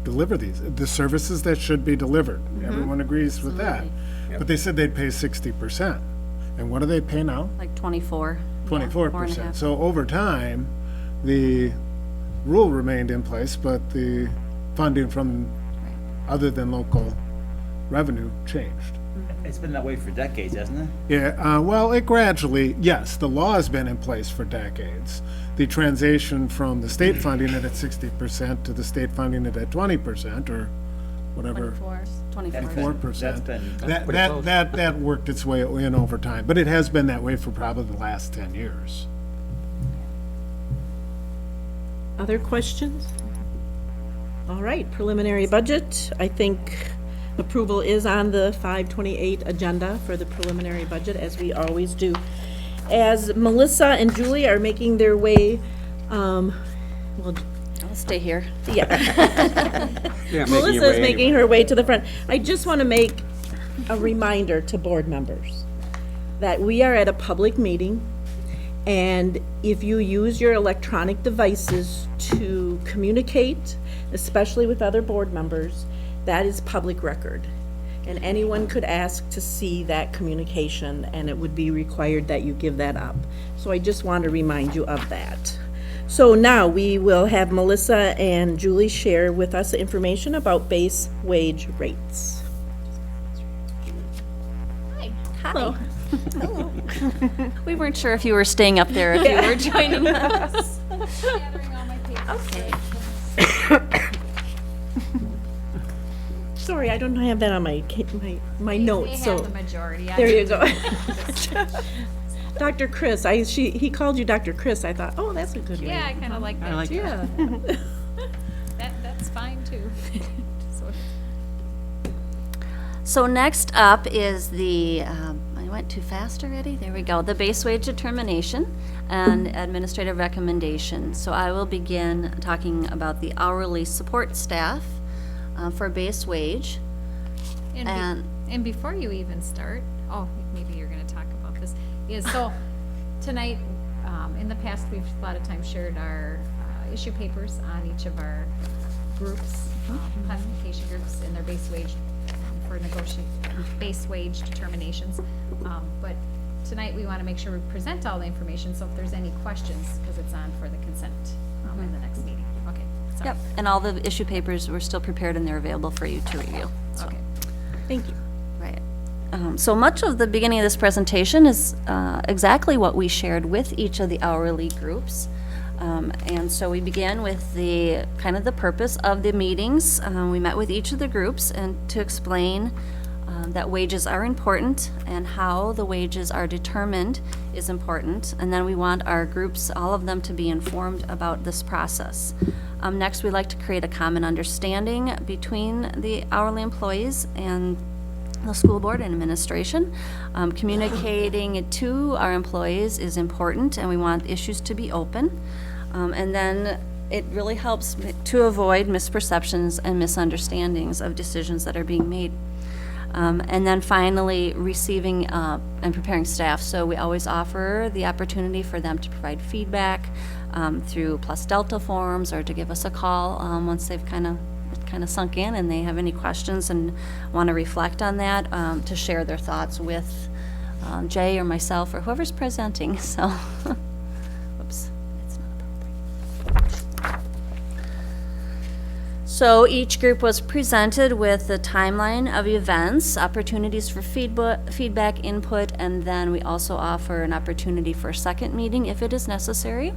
deliver the services that should be delivered. Everyone agrees with that. Yep. But they said they'd pay 60%. And what do they pay now? Like 24. 24%. So over time, the rule remained in place, but the funding from other than local revenue changed. It's been that way for decades, hasn't it? Yeah, well, it gradually, yes, the law has been in place for decades. The transition from the state funding it at 60% to the state funding it at 20% or whatever. 24. 4%. That's been That worked its way in over time, but it has been that way for probably the last 10 years. Other questions? All right, preliminary budget. I think approval is on the 5/28 agenda for the preliminary budget, as we always do. As Melissa and Julie are making their way, well, I'll stay here. yeah. Yeah, Melissa is making her way to the front. I just want to make a reminder to board members that we are at a public meeting, and if you use your electronic devices to communicate, especially with other board members, that is public record. And anyone could ask to see that communication, and it would be required that you give that up. So I just want to remind you of that. So now we will have Melissa and Julie share with us information about base wage rates. Hello. Hello. We weren't sure if you were staying up there, if you were joining us. Okay. Sorry, I don't have that on my notes, so. the majority. There you go. Dr. Chris, he called you Dr. Chris. I thought, oh, that's a good name. Yeah, I kind of like that. I like too. that. That's fine too. So- So next up is the, I went too fast already, there we go, the base wage determination and administrative recommendation. So I will begin talking about the hourly support staff for base wage. And- And before you even start, oh, maybe you're gonna talk about this, so tonight, in the past, we've a lot of times shared our issue papers on each of our groups, classification groups and their base wage for base wage determinations. But tonight, we wanna make sure we present all the information, so if there's any questions, because it's on for the consent in the next meeting. Okay, sorry. Yep, and all the issue papers were still prepared and they're available for you to review. So. Okay. Thank you. Right. So much of the beginning of this presentation is exactly what we shared with each of the hourly groups. And so we began with the kind of the purpose of the meetings. We met with each of the groups and to explain that wages are important and how the wages are determined is important. And then we want our groups, all of them, to be informed about this process. Next, we'd like to create a common understanding between the hourly employees and the school board and administration. Communicating it to our employees is important, and we want issues to be open. And then it really helps to avoid misperceptions and misunderstandings of decisions that are being made. And then finally, receiving and preparing staff. So we always offer the opportunity for them to provide feedback through Plus Delta forms or to give us a call once they've kind of sunk in and they have any questions and want to reflect on that, to share their thoughts with Jay or myself or whoever's presenting. So, whoops, it's not appropriate. So each group was presented with the timeline of events, opportunities for feedback, input, and then we also offer an opportunity for a second meeting if it is necessary.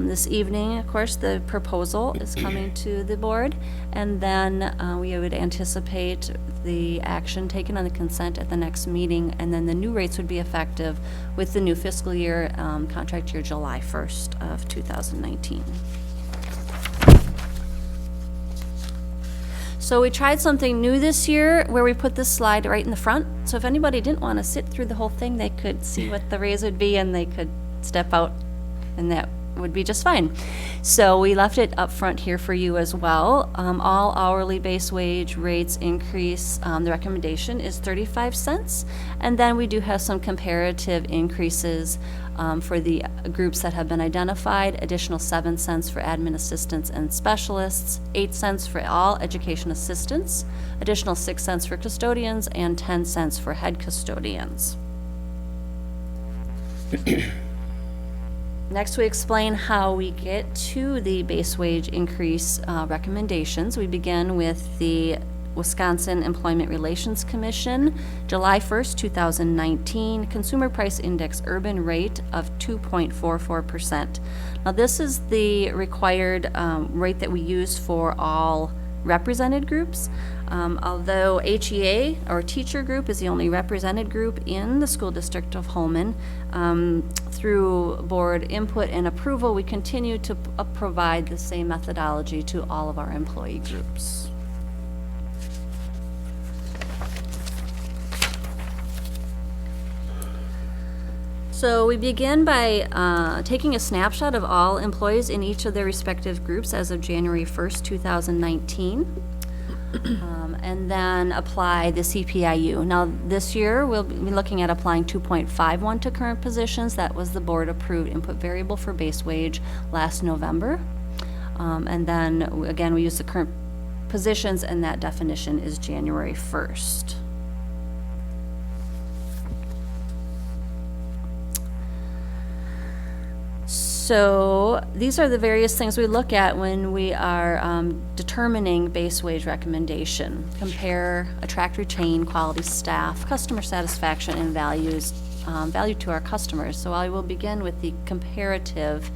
This evening, of course, the proposal is coming to the board, and then we would anticipate the action taken on the consent at the next meeting, and then the new rates would be effective with the new fiscal year, contract year July 1st of 2019. So we tried something new this year where we put this slide right in the front. So if anybody didn't want to sit through the whole thing, they could see what the raise would be and they could step out and that would be just fine. So we left it up front here for you as well. All hourly base wage rates increase, the recommendation is 35 cents. And then we do have some comparative increases for the groups that have been identified, additional 7 cents for admin assistants and specialists, 8 cents for all education assistants, additional 6 cents for custodians, and 10 cents for head custodians. Next, we explain how we get to the base wage increase recommendations. We begin with the Wisconsin Employment Relations Commission, July 1st, 2019, Consumer Price Index urban rate of 2.44%. Now, this is the required rate that we use for all represented groups. Although HEA, or teacher group, is the only represented group in the School District of Holmen, through board input and approval, we continue to provide the same methodology to all of our employee groups. So we begin by taking a snapshot of all employees in each of their respective groups as of January 1st, 2019. And then apply the CPIU. Now, this year, we'll be looking at applying 2.51 to current positions. That was the board-approved input variable for base wage last November. And then, again, we use the current positions, and that definition is January 1st. So these are the various things we look at when we are determining base wage recommendation. Compare, attract, retain quality staff, customer satisfaction, and value to our customers. So I will begin with the comparative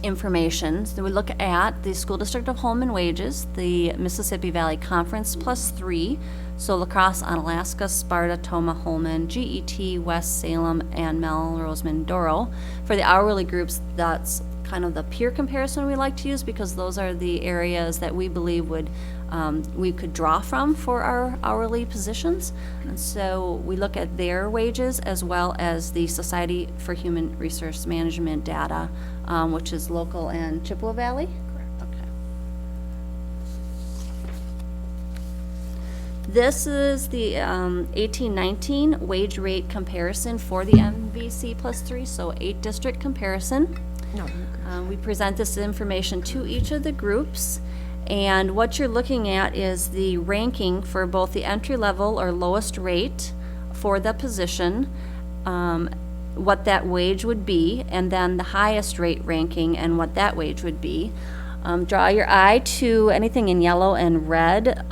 information. So we look at the School District of Holmen wages, the Mississippi Valley Conference +3, so La Crosse, Onalaska, Sparta, Toma, Holmen, GET, West Salem, and Melrose, Mindoro. For the hourly groups, that's kind of the peer comparison we like to use because those are the areas that we believe would we could draw from for our hourly positions. And so we look at their wages as well as the Society for Human Resource Management data, which is local and Chippewa Valley. Correct. Okay. This is the 18-19 wage rate comparison for the MVC +3, so 8-district comparison. We present this information to each of the groups, and what you're looking at is the ranking for both the entry level or lowest rate for the position, what that wage would be, and then the highest rate ranking and what that wage would be. Draw your eye to anything in yellow and red,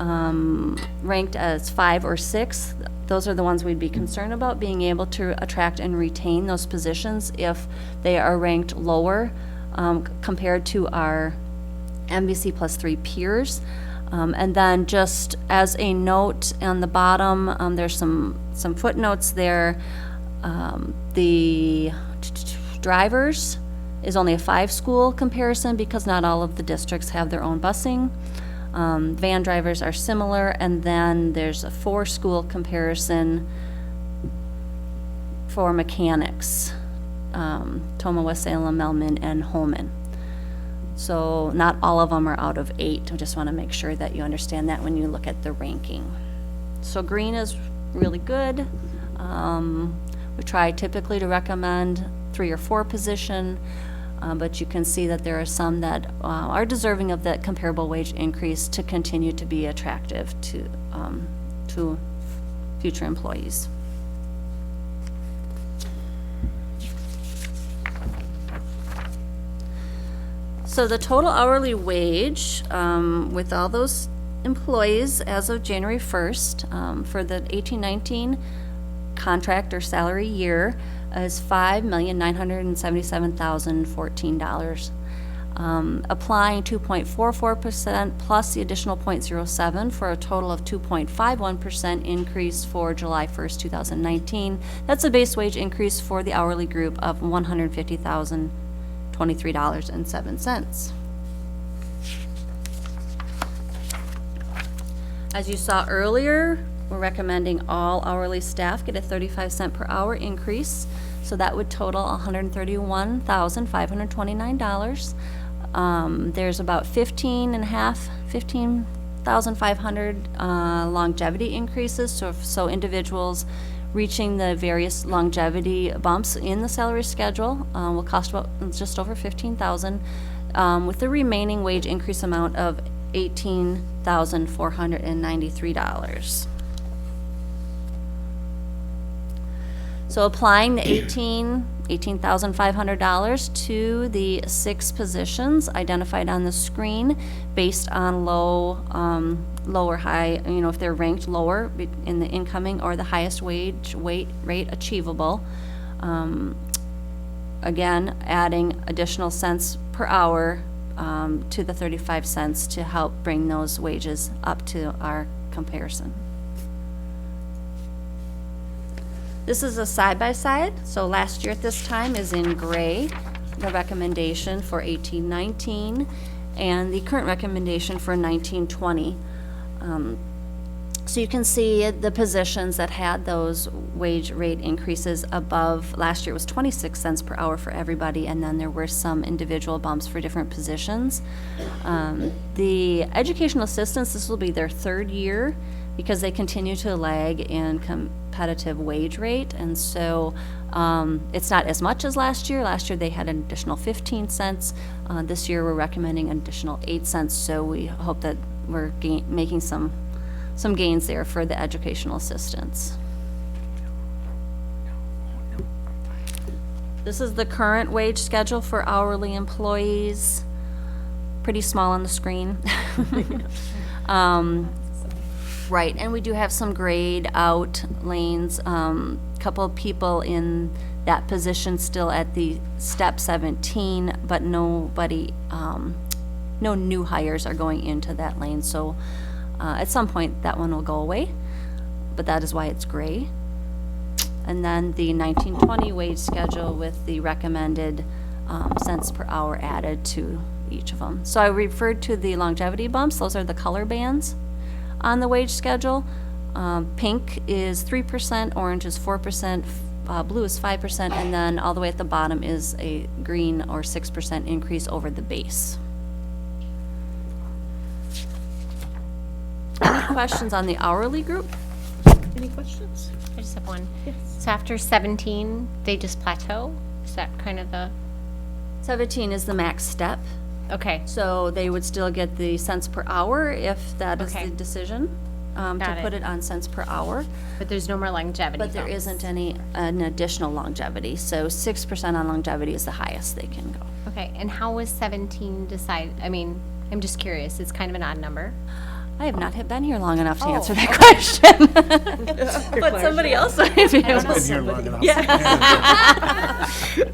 ranked as 5 or 6. Those are the ones we'd be concerned about, being able to attract and retain those positions if they are ranked lower compared to our MVC +3 peers. And then just as a note on the bottom, there's some footnotes there. The drivers is only a 5-school comparison because not all of the districts have their own busing. Van drivers are similar, and then there's a 4-school comparison for mechanics. Toma, West Salem, Melman, and Holmen. So not all of them are out of 8. I just want to make sure that you understand that when you look at the ranking. So green is really good. We try typically to recommend 3 or 4 position, but you can see that there are some that are deserving of that comparable wage increase to continue to be attractive to future employees. So the total hourly wage with all those employees as of January 1st for the 18-19 contract or salary year is $5,977,014. Applying 2.44% plus the additional 0.07 for a total of 2.51% increase for July 1st, 2019. That's a base wage increase for the hourly group of $150,023.07. As you saw earlier, we're recommending all hourly staff get a 35-cent per hour increase, so that would total $131,529. There's about 15,500 longevity increases, so individuals reaching the various longevity bumps in the salary schedule will cost about just over $15,000, with the remaining wage increase amount of $18,493. So applying the $18,500 to the 6 positions identified on the screen based on low, or high, if they're ranked lower in the incoming or the highest wage rate achievable. Again, adding additional cents per hour to the 35 cents to help bring those wages up to our comparison. This is a side-by-side, so last year at this time is in gray, the recommendation for 18-19, and the current recommendation for 19-20. So you can see the positions that had those wage rate increases above. Last year it was 26 cents per hour for everybody, and then there were some individual bumps for different positions. The educational assistants, this will be their 3rd year because they continue to lag in competitive wage rate, and so it's not as much as last year. Last year they had an additional 15 cents. This year we're recommending an additional 8 cents, so we hope that we're making some gains there for the educational assistants. This is the current wage schedule for hourly employees. Pretty small on the screen. Right, and we do have some grayed out lanes. Couple of people in that position still at the step 17, but nobody, no new hires are going into that lane. So at some point, that one will go away, but that is why it's gray. And then the 1920 wage schedule with the recommended cents per hour added to each of them. So I referred to the longevity bumps. Those are the color bands on the wage schedule. Pink is 3%, orange is 4%, blue is 5%, and then all the way at the bottom is a green or 6% increase over the base. Any questions on the hourly group? Any questions? I just have one. Yes. So after 17, they just plateau? Is that kind of the, 17 is the max step, okay, so they would still get the cents per hour if that is Okay. the decision, to Got put it. it on cents per hour. but there's no more longevity But there bumps. isn't an additional longevity, so 6% on longevity is the highest they can go. Okay, and how was 17 decided? I mean, I'm just curious. It's kind of an odd number. I have not been here long enough to Oh, answer that question. But somebody else might be able Been to. here long enough.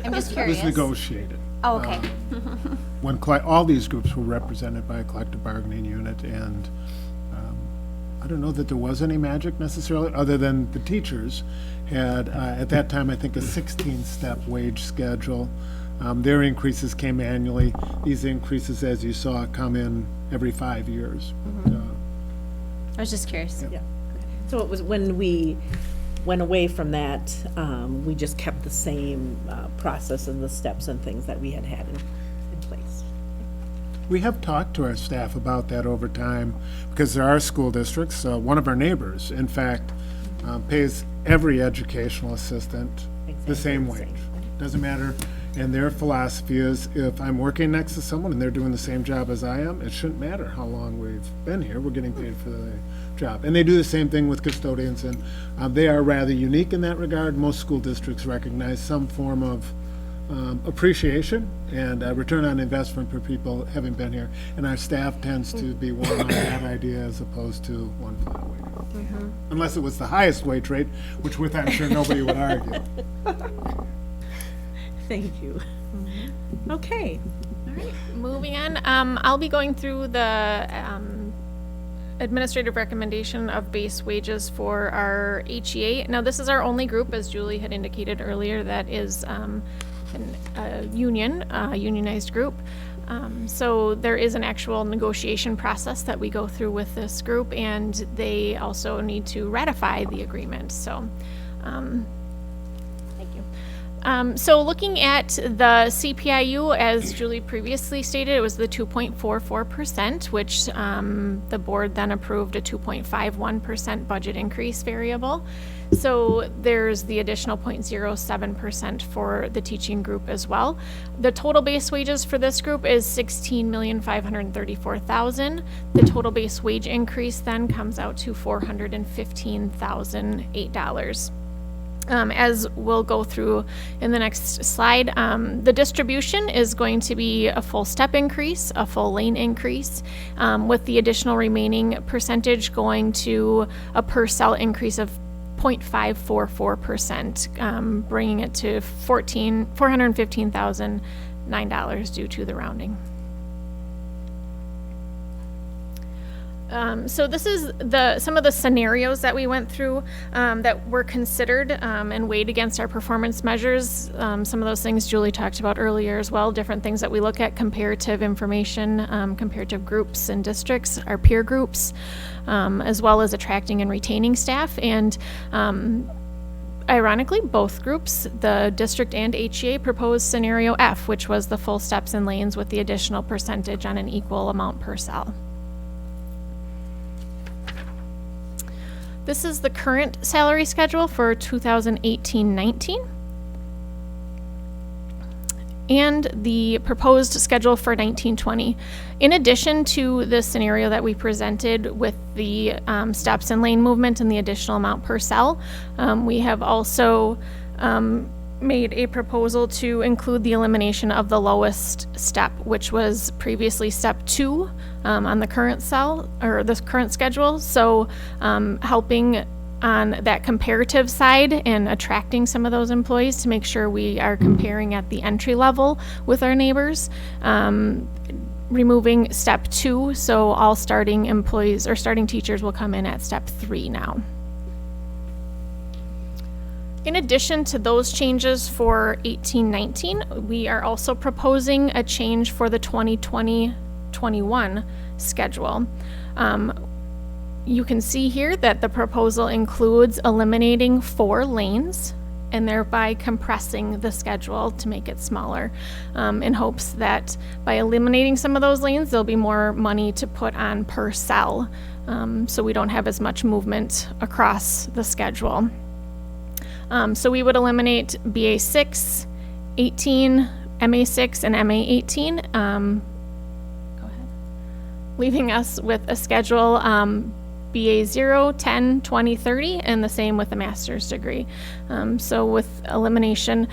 I'm just It curious. was negotiated. Oh, okay. When all these groups were represented by a collective bargaining unit, and I don't know that there was any magic necessarily, other than the teachers had, at that time, I think, a 16-step wage schedule. Their increases came annually. These increases, as you saw, come in every 5 years. I was just curious. Yeah. So it was when we went away from that, we just kept the same process and the steps and things that we had in place. We have talked to our staff about that over time, because there are school districts, one of our neighbors, in fact, pays every educational assistant the same wage. Doesn't matter, and their philosophy is, if I'm working next to someone and they're doing the same job as I am, it shouldn't matter how long we've been here, we're getting paid for the job. And they do the same thing with custodians, and they are rather unique in that regard. Most school districts recognize some form of appreciation and return on investment for people having been here, and our staff tends to be one on that idea as opposed to one flat wage. Unless it was the highest wage rate, which with I'm sure nobody would argue. Thank you. Okay. Moving on, I'll be going through the administrative recommendation of base wages for our HEA. Now, this is our only group, as Julie had indicated earlier, that is a unionized group. So there is an actual negotiation process that we go through with this group, and they also need to ratify the agreement. So, thank you. So looking at the CPIU, as Julie previously stated, it was the 2.44%, which the board then approved a 2.51% budget increase variable. So there's the additional 0.07% for the teaching group as well. The total base wages for this group is $16,534,000. The total base wage increase then comes out to $415,008. As we'll go through in the next slide, the distribution is going to be a full step increase, a full lane increase, with the additional remaining percentage going to a per cell increase of 0.544%, bringing it to $415,009 due to the rounding. So this is some of the scenarios that we went through that were considered and weighed against our performance measures. Some of those things Julie talked about earlier as well, different things that we look at, comparative information, comparative groups and districts, our peer groups, as well as attracting and retaining staff. And ironically, both groups, the district and HEA, proposed scenario F, which was the full steps and lanes with the additional percentage on an equal amount per cell. This is the current salary schedule for 2018-19. And the proposed schedule for 1920. In addition to the scenario that we presented with the steps and lane movement and the additional amount per cell, we have also made a proposal to include the elimination of the lowest step, which was previously step 2 on the current cell or the current schedule. So helping on that comparative side and attracting some of those employees to make sure we are comparing at the entry level with our neighbors. Removing step 2, so all starting employees or starting teachers will come in at step 3 now. In addition to those changes for 18-19, we are also proposing a change for the 2020-21 schedule. You can see here that the proposal includes eliminating 4 lanes and thereby compressing the schedule to make it smaller, in hopes that by eliminating some of those lanes, there'll be more money to put on per cell, so we don't have as much movement across the schedule. So we would eliminate BA6, 18, MA6, and MA18, go ahead, leaving us with a schedule BA 0, 10, 20, 30, and the same with a master's degree. So with elimination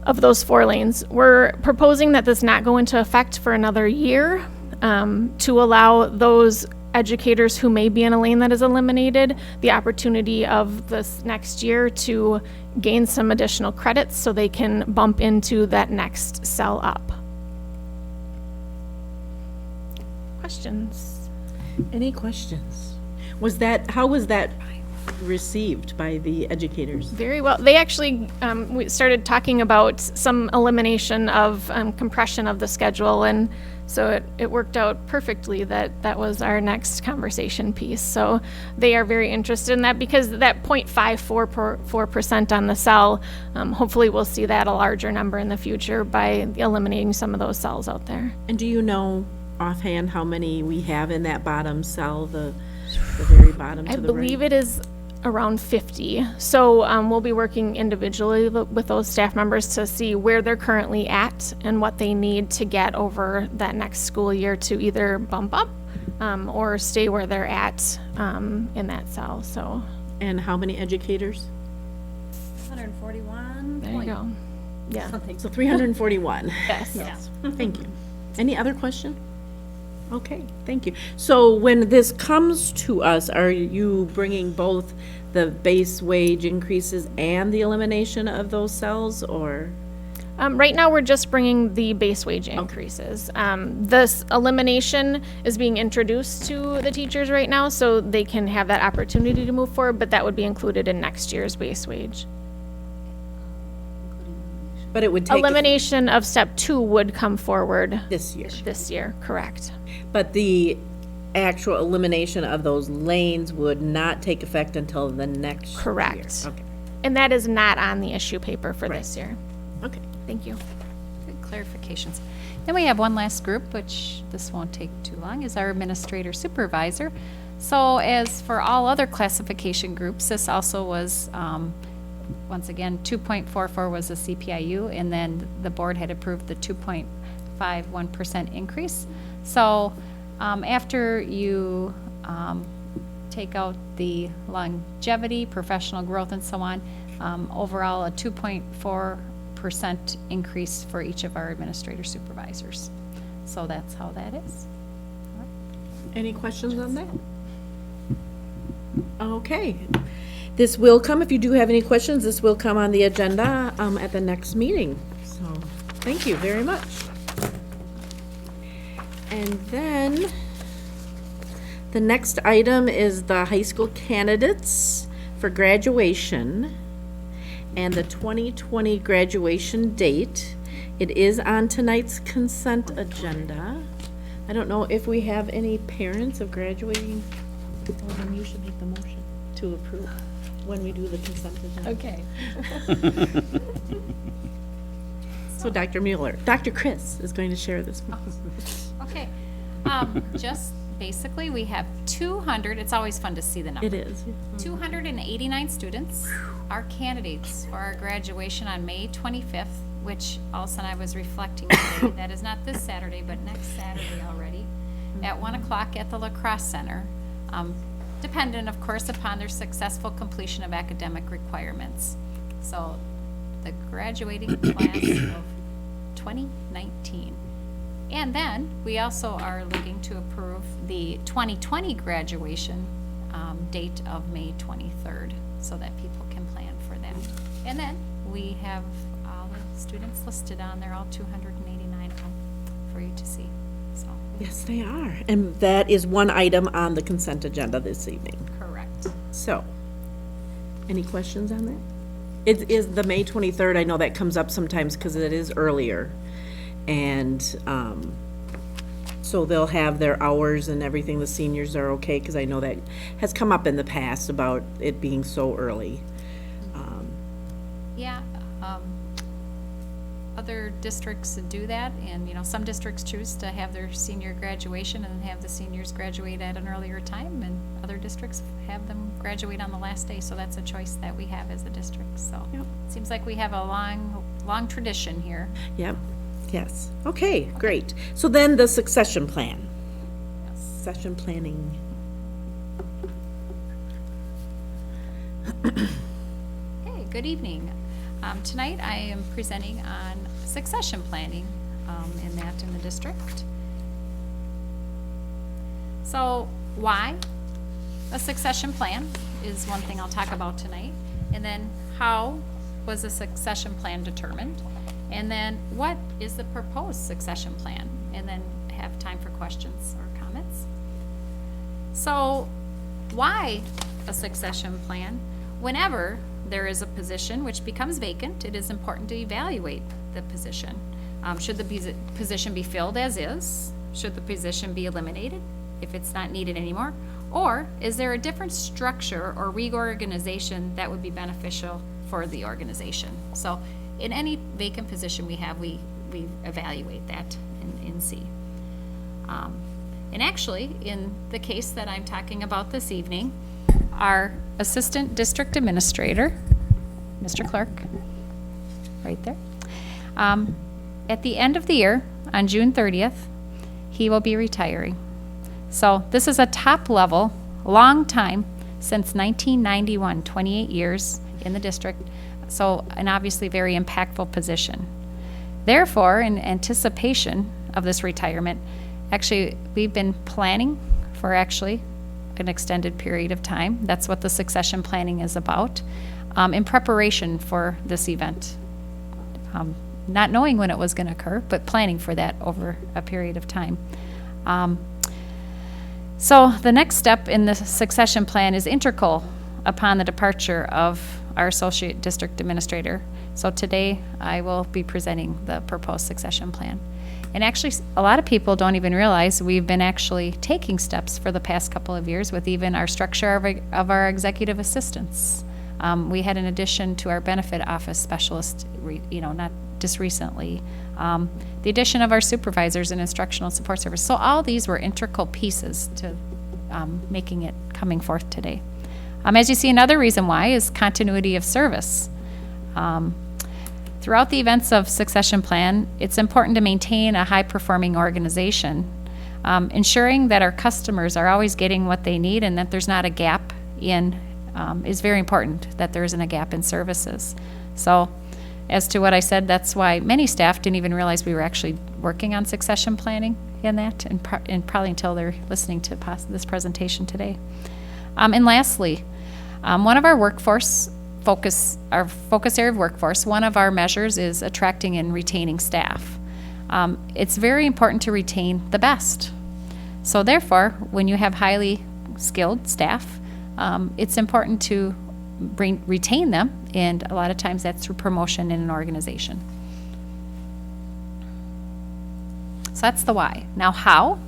of those 4 lanes, we're proposing that this not go into effect for another year, to allow those educators who may be in a lane that is eliminated the opportunity of this next year to gain some additional credits so they can bump into that next cell up. Questions? Any questions? How was that received by the educators? Very well. They actually, we started talking about some elimination of compression of the schedule, and so it worked out perfectly that was our next conversation piece. So they are very interested in that because that 0.54% on the cell, hopefully we'll see that a larger number in the future by eliminating some of those cells out there. And do you know offhand how many we have in that bottom cell, the very bottom to I the believe right? it is around 50. So we'll be working individually with those staff members to see where they're currently at and what they need to get over that next school year to either bump up or stay where they're at in that cell. So. And how many educators? 141. There you go. Yeah. So 341. Yes. Yes. Thank you. Any other question? Okay, thank you. So when this comes to us, are you bringing both the base wage increases and the elimination of those cells, or? Right now, we're just bringing the base wage increases. This elimination is being introduced to the teachers right now, so they can have that opportunity to move forward, but that would be included in next year's base wage. But it would take. Elimination of step 2 would come forward This year. this year, correct. But the actual elimination of those lanes would not take effect until the next year. Correct. Okay, And that is not on the issue paper for this year. okay. Thank you. Good clarifications. Then we have one last group, which this won't take too long, is our administrator supervisor. So as for all other classification groups, this also was, once again, 2.44 was a CPIU, and then the board had approved the 2.51% increase. So after you take out the longevity, professional growth, and so on, overall a 2.4% increase for each of our administrator supervisors. So that's how that is. Any questions on that? Okay. This will come, if you do have any questions, this will come on the agenda at the next meeting. So, thank you very much. And then, the next item is the high school candidates for graduation and the 2020 graduation date. It is on tonight's consent agenda. I don't know if we have any parents of graduating. Well, then you should make the motion to approve when we do the consent agenda. Okay. So Dr. Mueller, Dr. Chris is going to share this with us. Okay. Just basically, we have 200, it's always fun to see the number. It is. 289 students are candidates for our graduation on May 25th, which also I was reflecting today. That is not this Saturday, but next Saturday already, at 1 o'clock at the Lacrosse Center, dependent, of course, upon their successful completion of academic requirements. So the graduating class of 2019. And then we also are looking to approve the 2020 graduation date of May 23rd, so that people can plan for that. And then we have all the students listed on there, all 289 of them, for you to see, so. Yes, they are. And that is one item on the consent agenda this evening. Correct. So, any questions on that? It is the May 23rd, I know that comes up sometimes because it is earlier. And, so they'll have their hours and everything, the seniors are okay, because I know that has come up in the past about it being so early. Yeah, other districts do that, and, you know, some districts choose to have their senior graduation and have the seniors graduate at an earlier time, and other districts have them graduate on the last day, so that's a choice that we have as a district, so. Yep. Seems like we have a long tradition here. Yep, yes. Okay, great. So then the succession plan. Succession planning. Hey, good evening. Tonight I am presenting on succession planning in the district. So why a succession plan is one thing I'll talk about tonight. And then how was a succession plan determined? And then what is the proposed succession plan? And then have time for questions or comments. So why a succession plan? Whenever there is a position which becomes vacant, it is important to evaluate the position. Should the position be filled as is? Should the position be eliminated if it's not needed anymore? Or is there a different structure or reorganization that would be beneficial for the organization? So in any vacant position we have, we evaluate that and see. And actually, in the case that I'm talking about this evening, our Assistant District Administrator, Mr. Clark, right there, at the end of the year, on June 30th, he will be retiring. So this is a top level, long time, since 1991, 28 years in the district, so an obviously very impactful position. Therefore, in anticipation of this retirement, actually, we've been planning for actually an extended period of time. That's what the succession planning is about, in preparation for this event. Not knowing when it was going to occur, but planning for that over a period of time. So the next step in the succession plan is integral upon the departure of our Associate District Administrator. So today, I will be presenting the proposed succession plan. And actually, a lot of people don't even realize we've been actually taking steps for the past couple of years with even our structure of our executive assistants. We had an addition to our benefit office specialist, not just recently. The addition of our supervisors and instructional support service. So all these were integral pieces to making it coming forth today. As you see, another reason why is continuity of service. Throughout the events of succession plan, it's important to maintain a high-performing organization, ensuring that our customers are always getting what they need and that there's not a gap in, is very important, that there isn't a gap in services. So as to what I said, that's why many staff didn't even realize we were actually working on succession planning in that, and probably until they're listening to this presentation today. And lastly, one of our focus area of workforce, one of our measures is attracting and retaining staff. It's very important to retain the best. So therefore, when you have highly skilled staff, it's important to retain them, and a lot of times that's through promotion in an organization. So that's the why. Now how?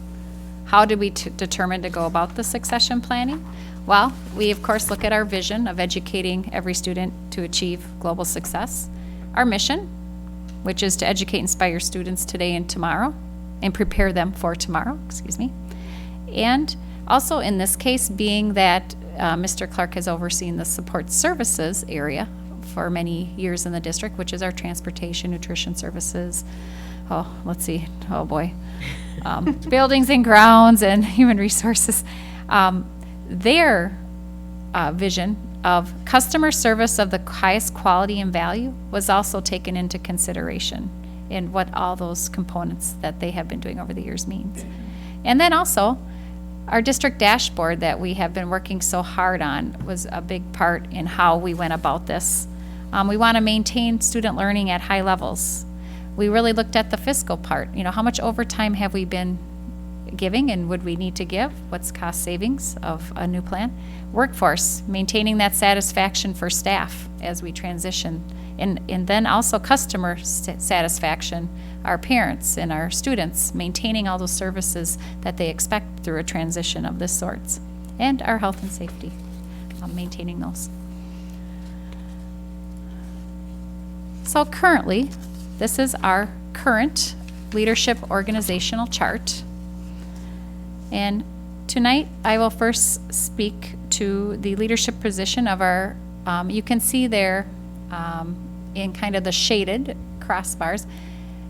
How did we determine to go about the succession planning? Well, we of course look at our vision of educating every student to achieve global success. Our mission, which is to educate and inspire students today and tomorrow, and prepare them for tomorrow, And also in this case, being that Mr. Clark has overseen the support services area for many years in the district, which is our transportation, nutrition services, buildings and grounds and human resources. Their vision of customer service of the highest quality and value was also taken into consideration in what all those components that they have been doing over the years means. And then also, Our district dashboard that we have been working so hard on was a big part in how we went about this. We want to maintain student learning at high levels. We really looked at the fiscal part. You know, how much overtime have we been giving and would we need to give? What's cost savings of a new plan? Workforce, maintaining that satisfaction for staff as we transition. And then also customer satisfaction, our parents and our students, maintaining all those services that they expect through a transition of this sorts. And our health and safety, maintaining those. So currently, this is our current leadership organizational chart. And tonight, I will first speak to the leadership position of our, you can see there in kind of the shaded crossbars,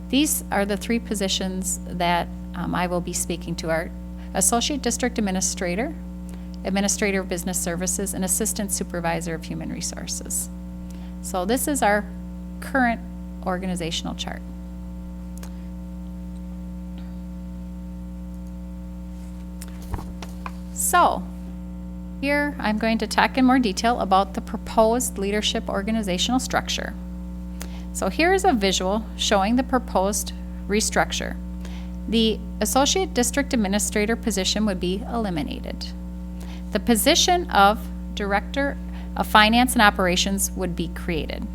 these are the three positions that I will be speaking to: our Associate District Administrator, Administrator of Business Services, and Assistant Supervisor of Human Resources. So this is our current organizational chart. So, here I'm going to talk in more detail about the proposed leadership organizational structure. So here's a visual showing the proposed restructure. The Associate District Administrator position would be eliminated. The position of Director of Finance and Operations would be created.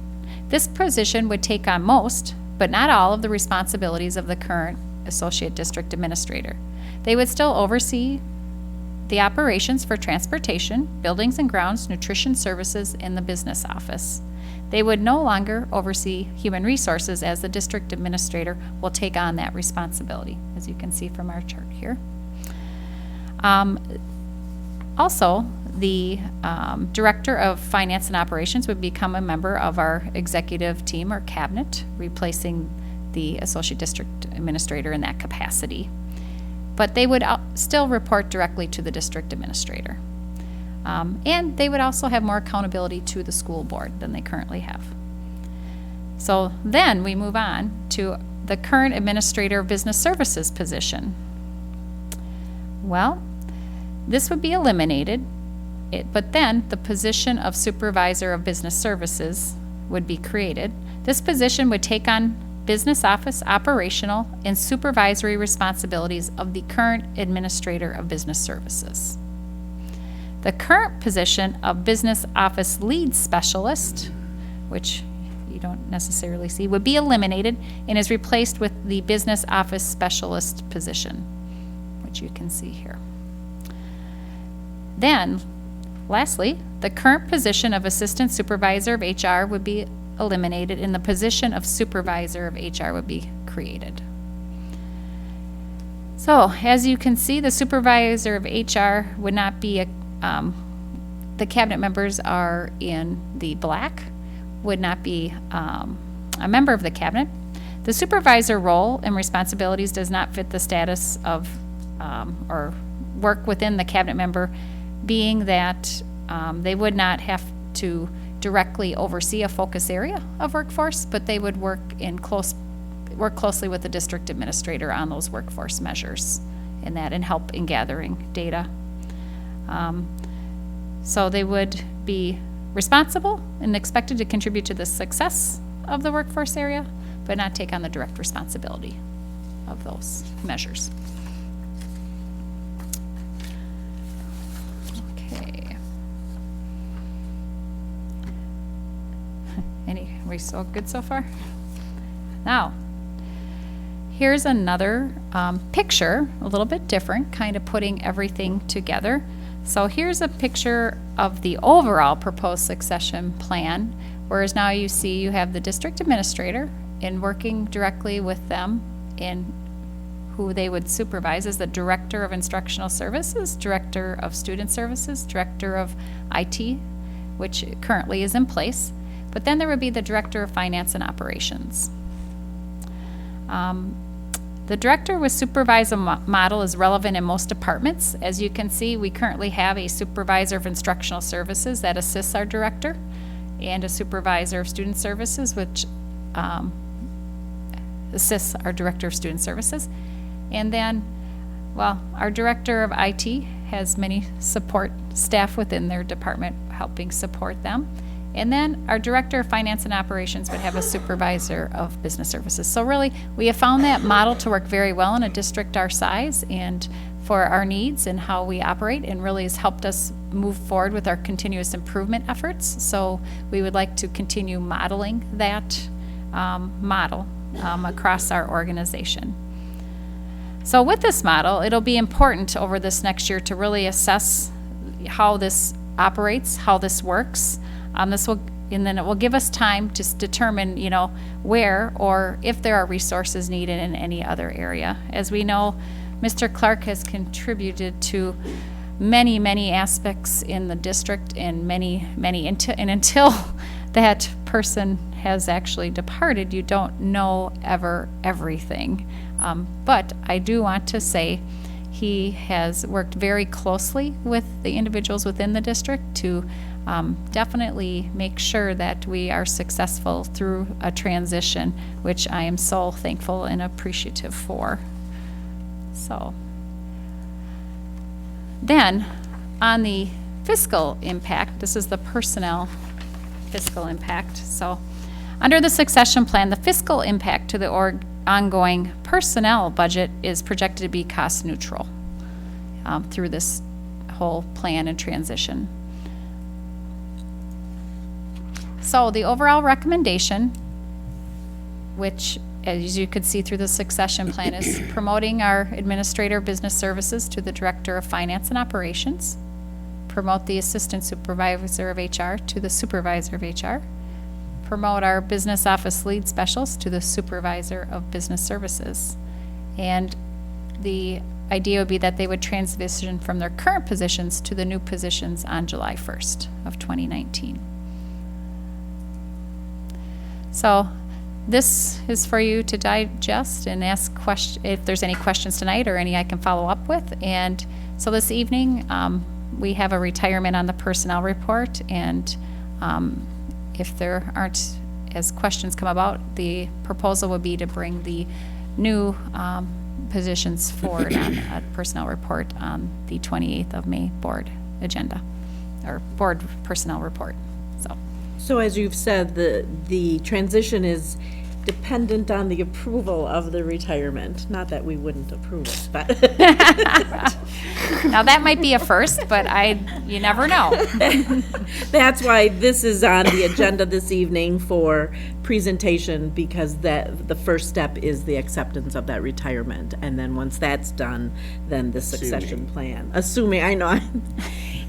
This position would take on most, but not all, of the responsibilities of the current Associate District Administrator. They would still oversee the operations for transportation, buildings and grounds, nutrition services, and the business office. They would no longer oversee human resources, as the district administrator will take on that responsibility, as you can see from our chart here. Also, the Director of Finance and Operations would become a member of our executive team or cabinet, replacing the Associate District Administrator in that capacity. But they would still report directly to the district administrator. And they would also have more accountability to the school board than they currently have. So then we move on to the current Administrator of Business Services position. Well, this would be eliminated, but then the position of Supervisor of Business Services would be created. This position would take on business office, operational, and supervisory responsibilities of the current Administrator of Business Services. The current position of Business Office Lead Specialist, which you don't necessarily see, would be eliminated and is replaced with the Business Office Specialist position, which you can see here. Then, lastly, the current position of Assistant Supervisor of HR would be eliminated and the position of Supervisor of HR would be created. So, as you can see, the Supervisor of HR would not be the cabinet members are in the black, would not be a member of the cabinet. The supervisor role and responsibilities does not fit the status of or work within the cabinet member, being that they would not have to directly oversee a focus area of workforce, but they would work closely with the district administrator on those workforce measures and help in gathering data. So they would be responsible and expected to contribute to the success of the workforce area, but not take on the direct responsibility of those measures. Okay. Are we so good so far? Now, here's another picture, a little bit different, kind of putting everything together. So here's a picture of the overall proposed succession plan, whereas now you see you have the district administrator and working directly with them in who they would supervise as the Director of Instructional Services, Director of Student Services, Director of IT, which currently is in place. But then there would be the Director of Finance and Operations. The director with supervisor model is relevant in most departments. As you can see, we currently have a supervisor of instructional services that assists our director and a supervisor of student services, which assists our director of student services. And then Well, our director of IT has many support staff within their department helping support them. And then our director of finance and operations would have a supervisor of business services. So really, we have found that model to work very well in a district our size and for our needs and how we operate, and really has helped us move forward with our continuous improvement efforts. So we would like to continue modeling that model across our organization. So with this model, it'll be important over this next year to really assess how this operates, how this works. And then it will give us time to determine, where or if there are resources needed in any other area. As we know, Mr. Clark has contributed to many, many aspects in the district, and until that person has actually departed, you don't know everything. But I do want to say he has worked very closely with the individuals within the district to definitely make sure that we are successful through a transition, which I am so thankful and appreciative for. So then on the fiscal impact, this is the personnel fiscal impact. So under the succession plan, the fiscal impact to the ongoing personnel budget is projected to be cost neutral through this whole plan and transition. So the overall recommendation, which as you could see through the succession plan, is promoting our administrator of business services to the director of finance and operations, promote the assistant supervisor of HR to the supervisor of HR, promote our business office lead specialist to the supervisor of business services. And the idea would be that they would transition from their current positions to the new positions on July 1st of 2019. So this is for you to digest and ask if there's any questions tonight or any I can follow up with. And so this evening, we have a retirement on the personnel report, and if there aren't, as questions come about, the proposal would be to bring the new positions forward on a personnel report on the 28th of May board agenda, or board personnel report. So as you've said, the transition is dependent on the approval of the retirement. Not that we wouldn't approve it, but. Now that might be a first, but you never know. That's why this is on the agenda this evening for presentation, because the first step is the acceptance of that retirement. And then once that's done, then the succession plan. Assuming, I know.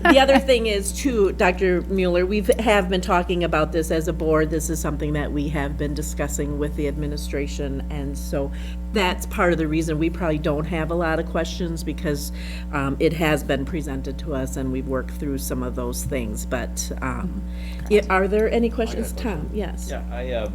The other thing is too, Dr. Mueller, we have been talking about this as a board. This is something that we have been discussing with the administration, and so that's part of the reason we probably don't have a lot of questions, because it has been presented to us and we've worked through some of those things. But are there any questions, Tom? Yes. Yeah,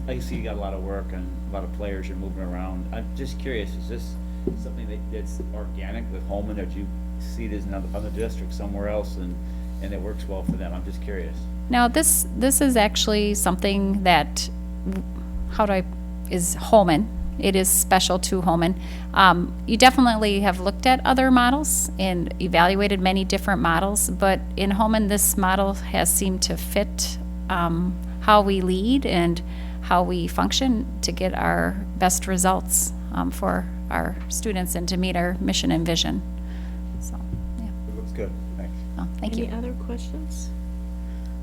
I see you got a lot of work and a lot of players you're moving around. I'm just curious, is this something that's organic with Holmen, that you see it as another district somewhere else and it works well for them? I'm just curious. Now this is actually something that is Holmen. It is special to Holmen. You definitely have looked at other models and evaluated many different models, but in Holmen, this model has seemed to fit how we lead and how we function to get our best results for our students and to meet our mission and vision. So, yeah. It looks good. Thanks. Oh, thank you. Any other questions?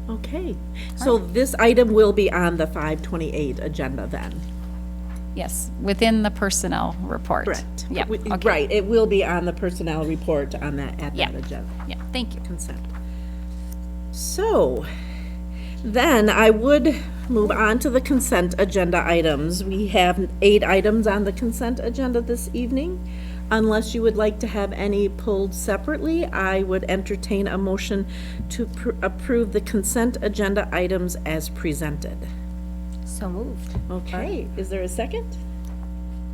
Okay, so this item will be on the 5/28 agenda then? Yes, within the personnel report. Correct. Yeah, okay. Right, it will be on the personnel report at that agenda. Yeah, thank you. Consent. So, then I would move on to the consent agenda items. We have 8 items on the consent agenda this evening. Unless you would like to have any pulled separately, I would entertain a motion to approve the consent agenda items as presented. So moved. Okay, is there a second?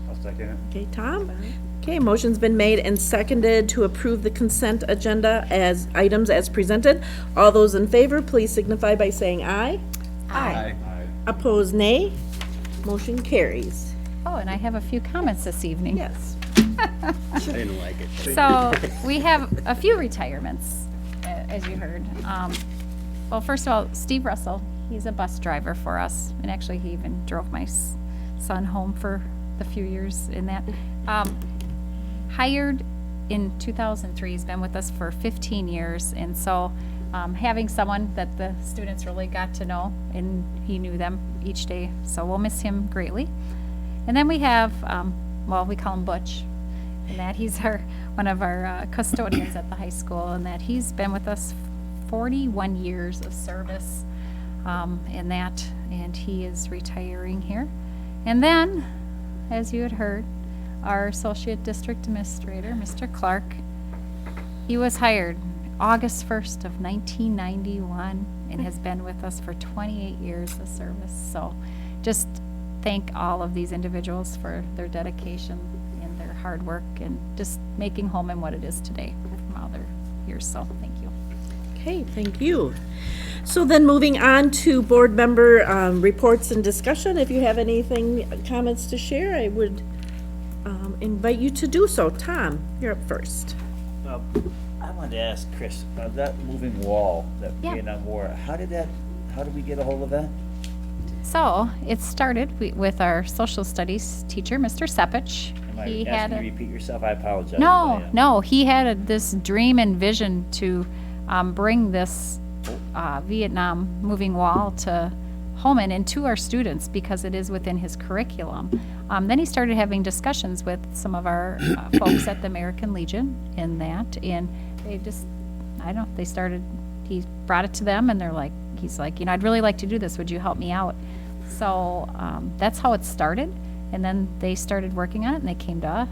I'll second it. Okay, Tom? Okay, motion's been made and seconded to approve the consent agenda as items as presented. All those in favor, please signify by saying aye. Aye. Opposed, nay. Motion carries. Oh, and I have a few comments this evening. Yes. I didn't like it. So we have a few retirements, as you heard. Well, first of all, Steve Russell, he's a bus driver for us, and actually he even drove my son home for the few years in that. Hired in 2003, he's been with us for 15 years, and so having someone that the students really got to know, and he knew them each day, so we'll miss him greatly. And then we have, well, we call him Butch, and that he's one of our custodians at the high school, and that he's been with us 41 years of service in that, and he is retiring here. And then, as you had heard, our associate district administrator, Mr. Clark, he was hired August 1st of 1991 and has been with us for 28 years of service. So just thank all of these individuals for their dedication and their hard work and just making Holmen what it is today from all their years. So thank you. Okay, thank you. So then moving on to board member reports and discussion. If you have anything, comments to share, I would invite you to do so. Tom, you're up first. I wanted to ask Chris, that moving wall, that Yeah. Vietnam War, how did we get a hold of that? So it started with our social studies teacher, Mr. Sepich. Am I He asking had you to repeat yourself? I apologize. No, he had this dream and vision to bring this Vietnam moving wall to Holmen and to our students because it is within his curriculum. Then he started having discussions with some of our folks at the American Legion in that, and they just, I don't know, he brought it to them, and he's like, I'd really like to do this, would you help me out? So that's how it started, and then they started working on it, and they came to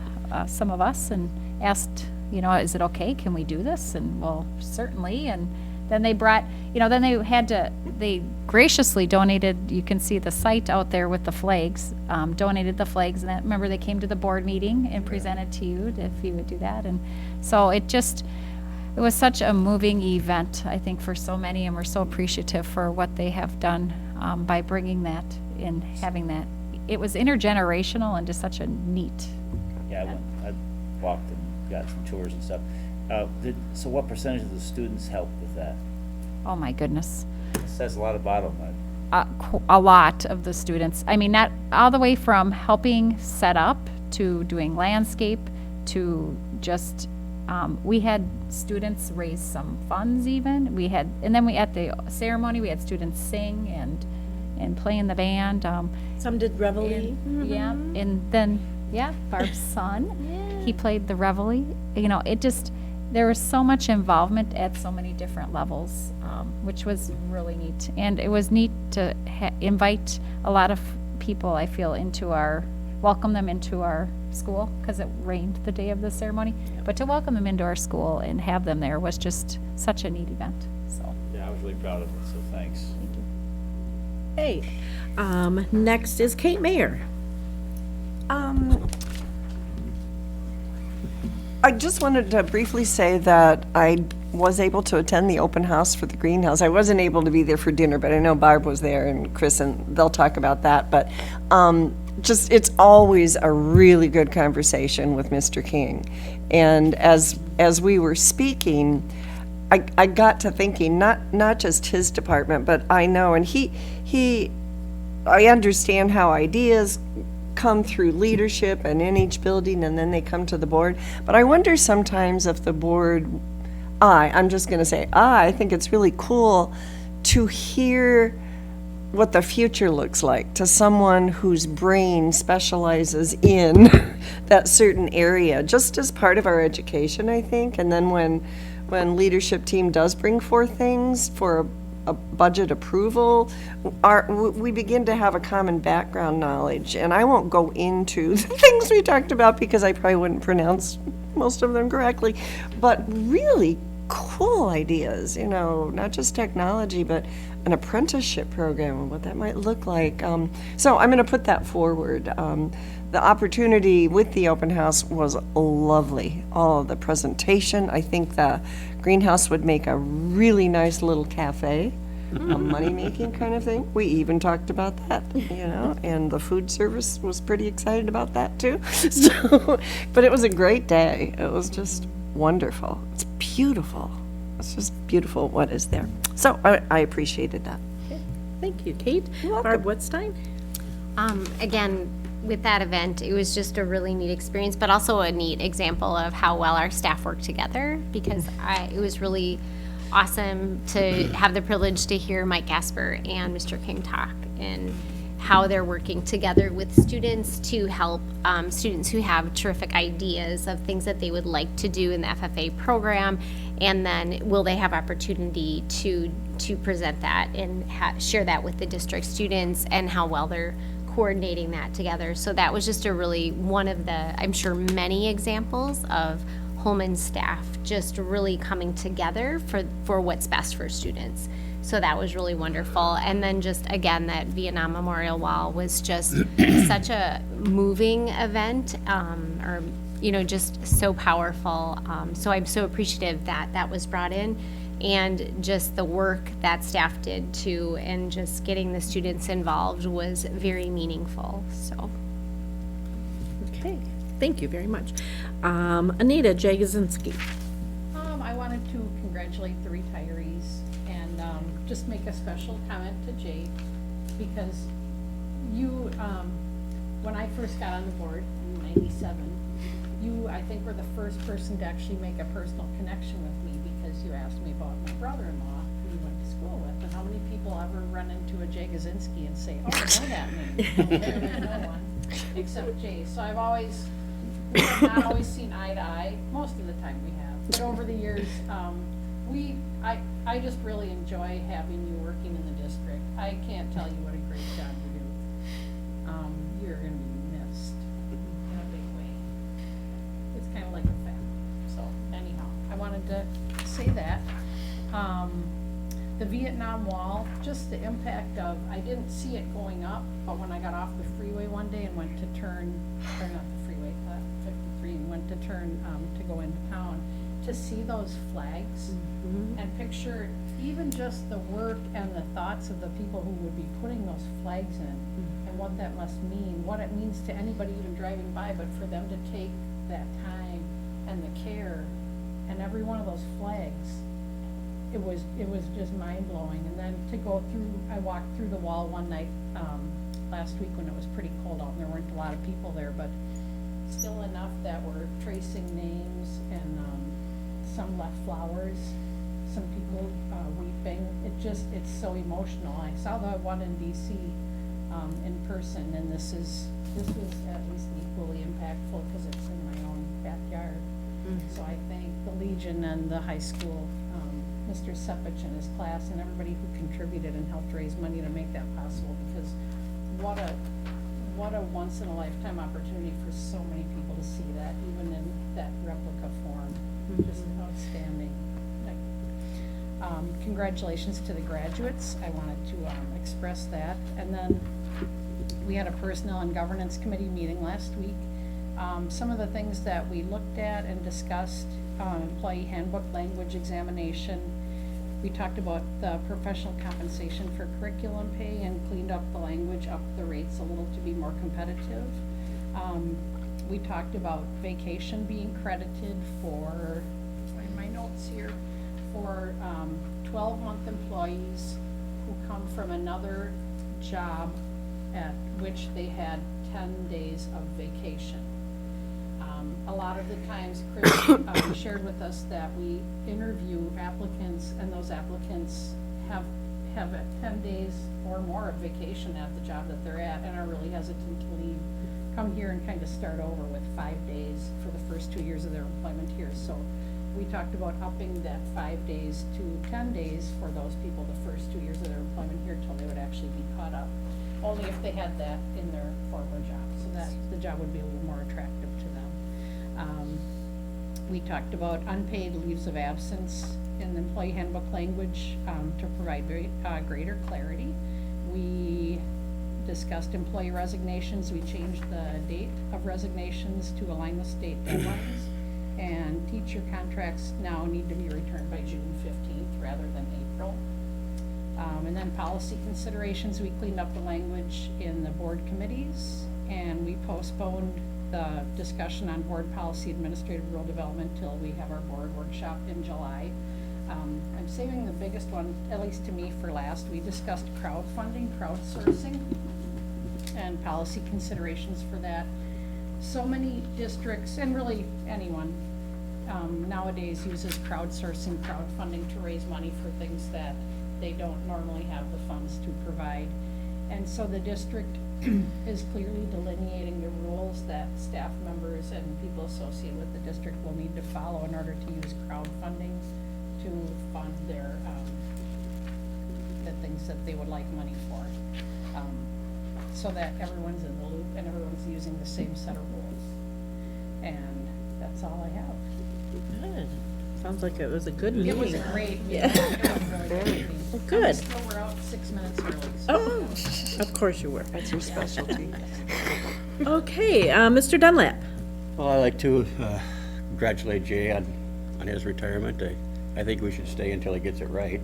some of us and asked, is it okay, can we do this? And well, certainly, and then they brought, they graciously donated, you can see the site out there with the flags, donated the flags, and remember they came to the board meeting and presented to you if you would do that, and so it was such a moving event, I think, for so many, and we're so appreciative for what they have done by bringing that and having that. It was intergenerational and just such a neat. Yeah, I walked and got some tours and stuff. So what percentage of the students helped with that? Oh my goodness. It says a lot about them. A lot of the students. I mean, not all the way from helping set up to doing landscape to just, we had students raise some funds even. And then at the ceremony, we had students sing and play in the band. Some did reveille. Yeah, and then, Barb's son, he played the reveille. There was so much involvement at so many different levels, which was really neat. And it was neat to invite a lot of people, I feel, welcome them into our school, because it rained the day of the ceremony. But to welcome them into our school and have them there was just such a neat event, so. Yeah, I was really proud of it, so thanks. Hey, next is Kate Mayer. I just wanted to briefly say that I was able to attend the open house for the greenhouse. I wasn't able to be there for dinner, but I know Barb was there and Chris, and they'll talk about that. But it's always a really good conversation with Mr. King. And as we were speaking, I got to thinking, not just his department, but I know, and I understand how ideas come through leadership and in each building, and then they come to the board. But I wonder sometimes if the board, I'm just going to say, I think it's really cool to hear what the future looks like to someone whose brain specializes in that certain area, just as part of our education, I think. And then when leadership team does bring forth things for a budget approval, we begin to have a common background knowledge. And I won't go into the things we talked about because I probably wouldn't pronounce most of them correctly, but really cool ideas, not just technology, but an apprenticeship program and what that might look like. So I'm going to put that forward. The opportunity with the open house was lovely. All of the presentation, I think the greenhouse would make a really nice little cafe a money-making kind of thing. We even talked about that, and the food service was pretty excited about that too. So, but it was a great day. It was just wonderful. It's beautiful. It's just beautiful what is there. So I appreciated that. Thank you, Kate. welcome. Barb Wetstein? Again, with that event, it was just a really neat experience, but also a neat example of how well our staff work together, because it was really awesome to have the privilege to hear Mike Gasper and Mr. King talk and how they're working together with students to help students who have terrific ideas of things that they would like to do in the FFA program, and then will they have opportunity to present that and share that with the district students, and how well they're coordinating that together. So that was just a really one of the, I'm sure, many examples of Holmen staff just really coming together for what's best for students. So that was really wonderful. And then just, again, that Vietnam Memorial Wall was just such a moving event, just so powerful. So I'm so appreciative that that was brought in, and just the work that staff did too, and just getting the students involved was very meaningful, so. Okay, thank you very much. Anita Jagosinski. I wanted to congratulate the retirees and just make a special comment to Jay, because you, when I first got on the board in '97, you, I think, were the first person to actually make a personal connection with me, because you asked me about my brother-in-law who you went to school with, and how many people ever run into a Jagosinski and say, oh, I know that name. No one, except Jay. So we have not always seen eye to eye. Most of the time we have. But over the years, I just really enjoy having you working in the district. I can't tell you what a great job you do. You're going to be missed in a big way. It's kind of like a family. So anyhow, I wanted to say that. The Vietnam Wall, just the impact of, I didn't see it going up, but when I got off the freeway one day and went to turn, or not the freeway, 53, and went to turn to go into town, to see those flags and picture even just the work and the thoughts of the people who would be putting those flags in, and what that must mean, what it means to anybody even driving by, but for them to take that time and the care, and every one of those flags, it was just mind-blowing. And then to go through, I walked through the wall one night last week when it was pretty cold out and there weren't a lot of people there, but still enough that were tracing names, and some left flowers, some people weeping. It's so emotional. I saw the one in DC in person, and this was at least equally impactful because it's in my own backyard. So I thank the Legion and the high school, Mr. Sepich and his class, and everybody who contributed and helped raise money to make that possible, because what a once in a lifetime opportunity for so many people to see that, even in that replica form. Just outstanding. Congratulations to the graduates. I wanted to express that. And then we had a Personnel and Governance Committee meeting last week. Some of the things that we looked at and discussed, employee handbook language examination. We talked about the professional compensation for curriculum pay and cleaned up the language, up the rates a little to be more competitive. We talked about vacation being credited for, find my notes here, for 12-month employees who come from another job at which they had 10 days of vacation. A lot of the times, Chris shared with us that we interview applicants, and those applicants have 10 days or more of vacation at the job that they're at, and are really hesitant to leave, come here and kind of start over with 5 days for the first 2 years of their employment here. So we talked about upping that 5 days to 10 days for those people the first 2 years of their employment here, till they would actually be caught up, only if they had that in their former job, so that the job would be a little more attractive to them. We talked about unpaid leaves of absence in the employee handbook language to provide greater clarity. We discussed employee resignations. We changed the date of resignations to align with state deadlines. And teacher contracts now need to be returned by June 15th rather than April. And then policy considerations, we cleaned up the language in the board committees, and we postponed the discussion on board policy administrative rule development till we have our board workshop in July. I'm saving the biggest one, at least to me, for last. We discussed crowdfunding, crowdsourcing, and policy considerations for that. So many districts, and really anyone, nowadays uses crowdsourcing, crowdfunding to raise money for things that they don't normally have the funds to provide. And so the district is clearly delineating the rules that staff members and people associated with the district will need to follow in order to use crowdfunding to fund their, the things that they would like money for. So that everyone's in the loop and everyone's using the same set of rules. And that's all I have. Good. Sounds like it was a good meeting. It was a great meeting. Yeah. It was a really good meeting. Well, good. Still, we're out 6 minutes early. So. Oh, of course you were. That's your specialty. Okay, Mr. Dunlap. Well, I'd like to congratulate Jay on his retirement. I think we should stay until he gets it right.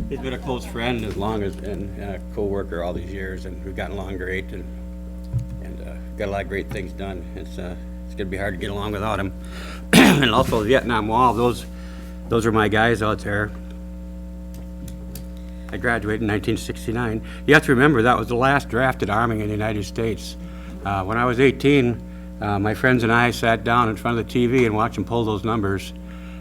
He's been a close friend as long as, and a co-worker all these years, and we've gotten along great, and got a lot of great things done. It's gonna be hard to get along without him. And also the Vietnam Wall, those are my guys out there. I graduated in 1969. You have to remember, that was the last drafted Army in the United States. When I was 18, my friends and I sat down in front of the TV and watched them pull those numbers.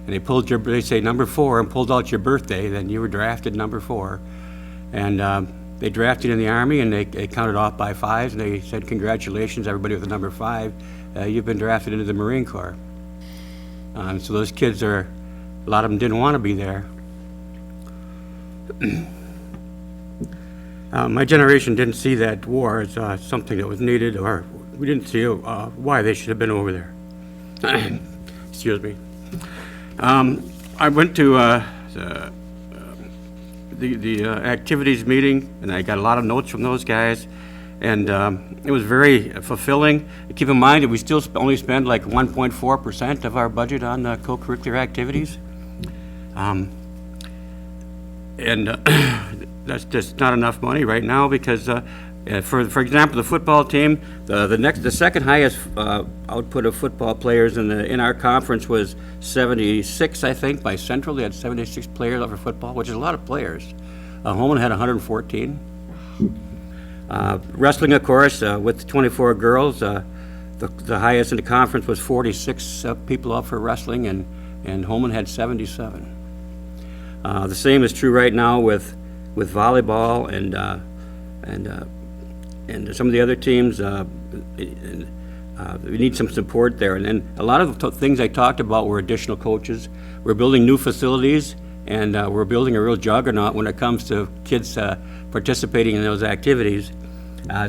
And they say number 4 and pulled out your birthday, then you were drafted number 4. And they drafted in the Army, and they counted off by 5s, and they said, congratulations, everybody with the number 5, you've been drafted into the Marine Corps. So those kids a lot of them didn't want to be there. My generation didn't see that war as something that was needed, or we didn't see why they should have been over there. Excuse me. I went to the activities meeting, and I got a lot of notes from those guys, and it was very fulfilling. Keep in mind that we still only spend like 1.4% of our budget on co-curricular activities. That's just not enough money right now because, for example, the football team, the second highest output of football players in our conference was 76, I think, by Central. They had 76 players over football, which is a lot of players. Holmen had 114. Wrestling, of course, with 24 girls, the highest in the conference was 46 people up for wrestling, and Holmen had 77. The same is true right now with volleyball and some of the other teams. We need some support there. And then a lot of the things I talked about were additional coaches. We're building new facilities, and we're building a real juggernaut when it comes to kids participating in those activities.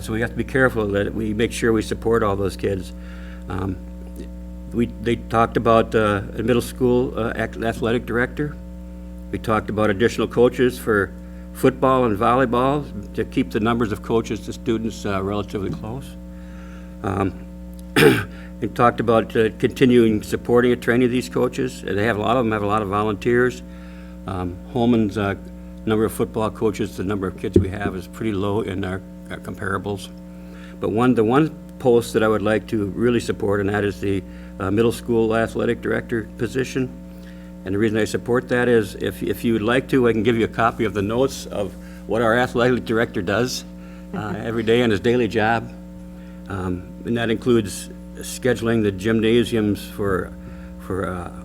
So we have to be careful that we make sure we support all those kids. They talked about a middle school athletic director. We talked about additional coaches for football and volleyball to keep the numbers of coaches to students relatively close. We talked about continuing supporting and training these coaches. A lot of them have a lot of volunteers. Holmen's number of football coaches, the number of kids we have is pretty low in our comparables. But the one post that I would like to really support, and that is the middle school athletic director position. And the reason I support that is if you would like to, I can give you a copy of the notes of what our athletic director does every day on his daily job. And that includes scheduling the gymnasiums for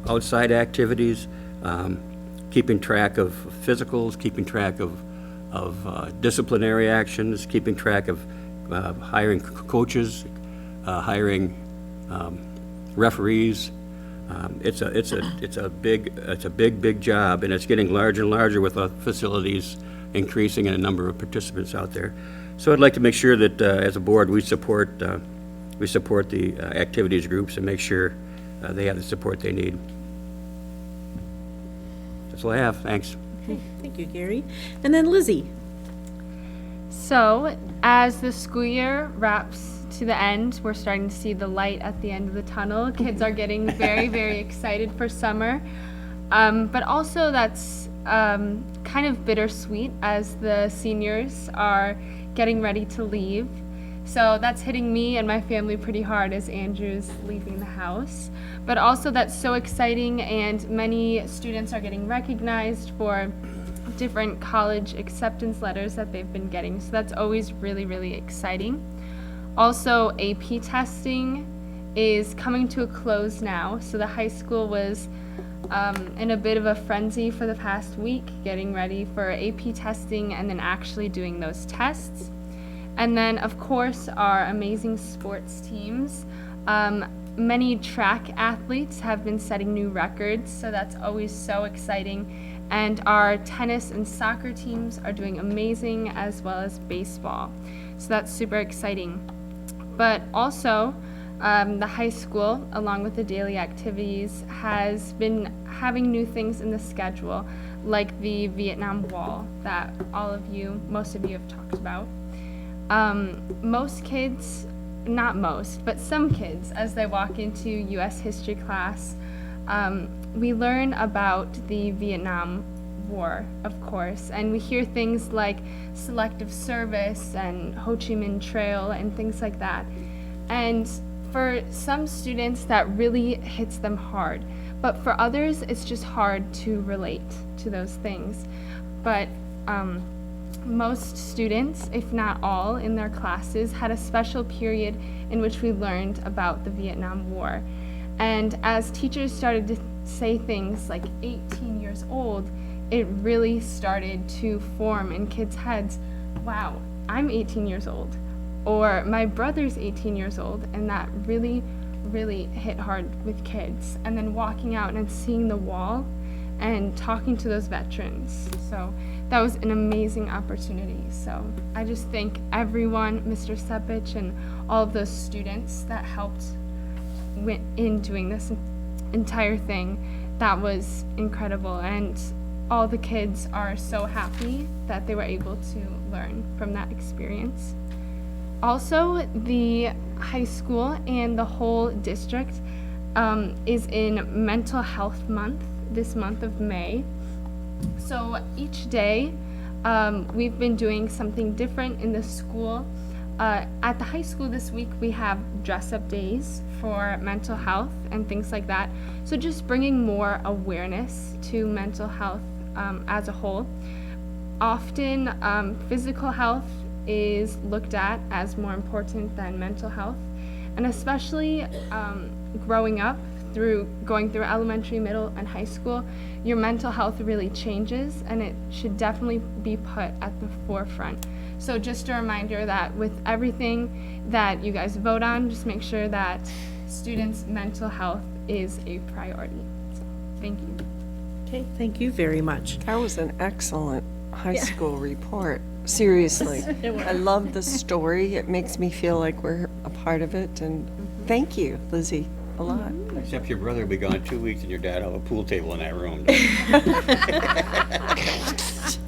outside activities, keeping track of physicals, keeping track of disciplinary actions, keeping track of hiring coaches, hiring referees. It's a big job, and it's getting larger and larger with facilities increasing and a number of participants out there. So I'd like to make sure that as a board we support the activities groups and make sure they have the support they need. That's all I have. Thanks. Okay, thank you, Gary. And then Lizzie. So, as the school year wraps to the end, we're starting to see the light at the end of the tunnel. Kids are getting very, very excited for summer. But also that's kind of bittersweet as the seniors are getting ready to leave. So that's hitting me and my family pretty hard as Andrew's leaving the house. But also that's so exciting, and many students are getting recognized for different college acceptance letters that they've been getting. So that's always really, really exciting. Also, AP testing is coming to a close now. So the high school was in a bit of a frenzy for the past week, getting ready for AP testing and then actually doing those tests. And then, of course, our amazing sports teams. Many track athletes have been setting new records, so that's always so exciting. And our tennis and soccer teams are doing amazing, as well as baseball. So that's super exciting. But also, the high school, along with the daily activities, has been having new things in the schedule, like the Vietnam Wall that most of you have talked about. Most kids, not most, but some kids, as they walk into U.S. history class, we learn about the Vietnam War, of course, and we hear things like selective service and Ho Chi Minh Trail and things like that. And for some students, that really hits them hard, but for others, it's just hard to relate to those things. But most students, if not all, in their classes had a special period in which we learned about the Vietnam War. And as teachers started to say things like 18 years old, it really started to form in kids' heads, wow, I'm 18 years old, or my brother's 18 years old, and that really, really hit hard with kids. And then walking out and seeing the wall and talking to those veterans. So that was an amazing opportunity. So I just thank everyone, Mr. Sepich, and all of those students that helped in doing this entire thing. That was incredible, and all the kids are so happy that they were able to learn from that experience. Also, the high school and the whole district is in Mental Health Month, this month of May. So each day, we've been doing something different in the school. At the high school this week, we have dress-up days for mental health and things like that. So just bringing more awareness to mental health as a whole. Often, physical health is looked at as more important than mental health, and especially growing up, going through elementary, middle, and high school, your mental health really changes, and it should definitely be put at the forefront. So just a reminder that with everything that you guys vote on, just make sure that students' mental health is a priority. So, thank you. Okay, thank you very much. That was an excellent high school report. Seriously. I love the story. It makes me feel like we're a part of it, and thank you, Lizzie, a lot. Except your brother will be gone 2 weeks and your dad will have a pool table in that room.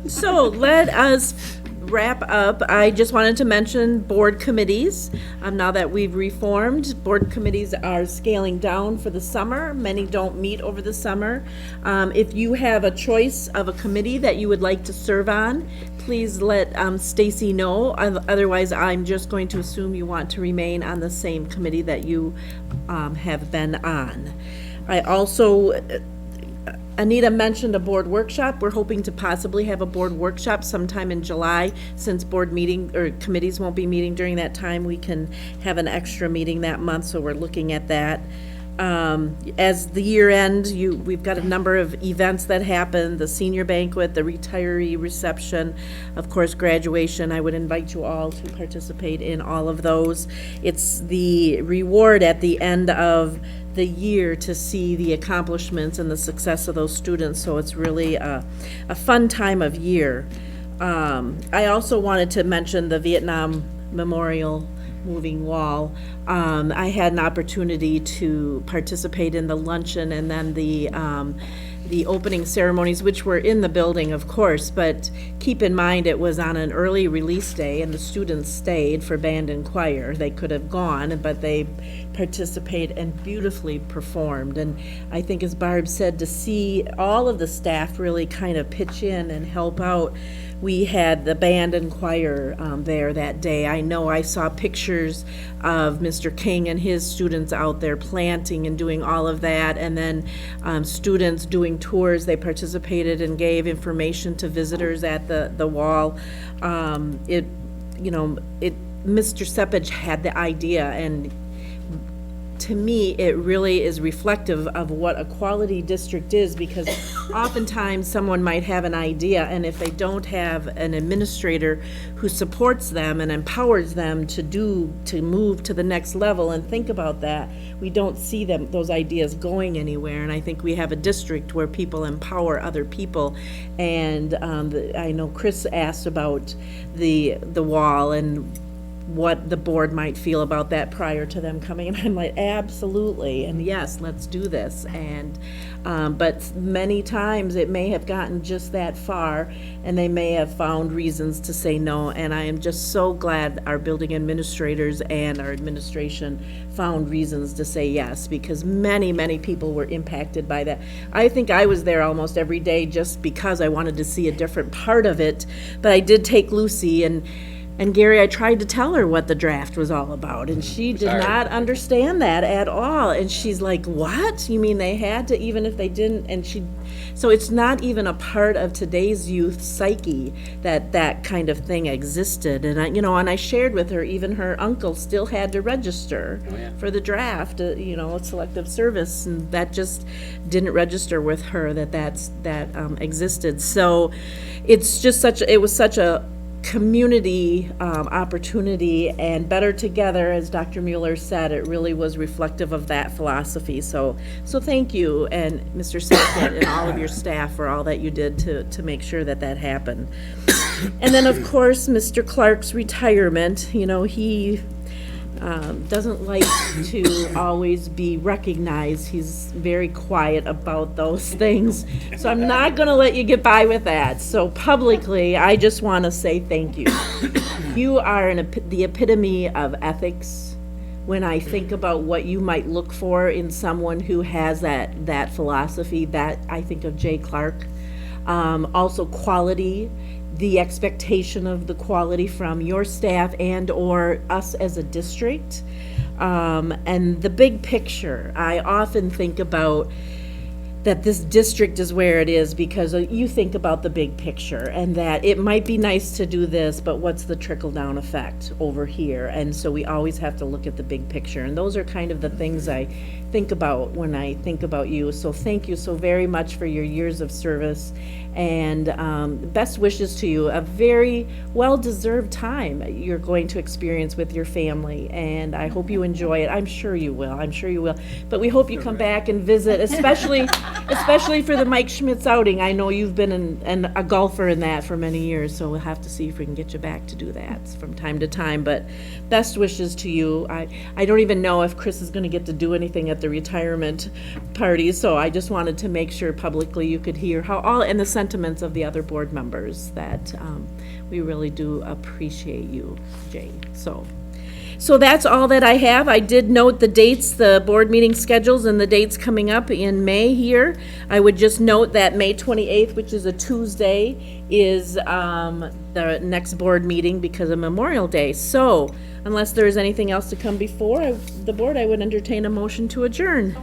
So let us wrap up. I just wanted to mention board committees. Now that we've reformed, board committees are scaling down for the summer. Many don't meet over the summer. If you have a choice of a committee that you would like to serve on, please let Stacy know. Otherwise, I'm just going to assume you want to remain on the same committee that you have been on. I also, Anita mentioned a board workshop. We're hoping to possibly have a board workshop sometime in July. Since board meeting or committees won't be meeting during that time, we can have an extra meeting that month, so we're looking at that. As the year end, we've got a number of events that happen, the senior banquet, the retiree reception, of course, graduation. I would invite you all to participate in all of those. It's the reward at the end of the year to see the accomplishments and the success of those students, so it's really a fun time of year. I also wanted to mention the Vietnam Memorial Moving Wall. I had an opportunity to participate in the luncheon and then the the opening ceremonies, which were in the building, of course, but keep in mind it was on an early release day and the students stayed for band and choir. They could have gone, but they participated and beautifully performed. And I think, as Barb said, to see all of the staff really kind of pitch in and help out. We had the band and choir there that day. I know I saw pictures of Mr. King and his students out there planting and doing all of that, and then students doing tours. They participated and gave information to visitors at the wall. Mr. Seppage had the idea, and to me, it really is reflective of what a quality district is, because oftentimes someone might have an idea, and if they don't have an administrator who supports them and empowers them to move to the next level and think about that, we don't see those ideas going anywhere. And I think we have a district where people empower other people. And I know Chris asked about the wall and what the board might feel about that prior to them coming, and I'm like, absolutely, and yes, let's do this. And but many times it may have gotten just that far, and they may have found reasons to say no. And I am just so glad our building administrators and our administration found reasons to say yes, because many people were impacted by that. I think I was there almost every day just because I wanted to see a different part of it. But I did take Lucy, and Gary, I tried to tell her what the draft was all about, and she did not understand that at all. And she's like, what? You mean they had to, even if they didn't? And so it's not even a part of today's youth psyche that kind of thing existed. And I shared with her, even her uncle still had to register for the draft, selective service, and that just didn't register with her that existed. So it's just it was such a community opportunity, and better together, as Dr. Mueller said. It really was reflective of that philosophy. So thank you, and Mr. Sackett and all of your staff for all that you did to make sure that happened. And then, of course, Mr. Clark's retirement. He doesn't like to always be recognized. He's very quiet about those things. So I'm not going to let you get by with that. So publicly, I just want to say thank you. You are the epitome of ethics. When I think about what you might look for in someone who has that philosophy, that I think of Jay Clark. Also quality. The expectation of the quality from your staff and or us as a district, and the big picture. I often think about that this district is where it is because you think about the big picture, and that it might be nice to do this, but what's the trickle-down effect over here? And so we always have to look at the big picture, and those are kind of the things I think about when I think about you. So thank you so very much for your years of service, and best wishes to you. A very well-deserved time you're going to experience with your family, and I hope you enjoy it. I'm sure you will. But we hope you come back and visit, especially for the Mike Schmitz outing. I know you've been a golfer in that for many years, so we'll have to see if we can get you back to do that from time to time. But best wishes to you. I don't even know if Chris is going to get to do anything at the retirement party, so I just wanted to make sure publicly you could hear and the sentiments of the other board members that we really do appreciate you, Jay. So that's all that I have. I did note the dates, the board meeting schedules, and the dates coming up in May here. I would just note that May 28th, which is a Tuesday, is the next board meeting because of Memorial Day. So unless there is anything else to come before the board, I would entertain a motion to adjourn.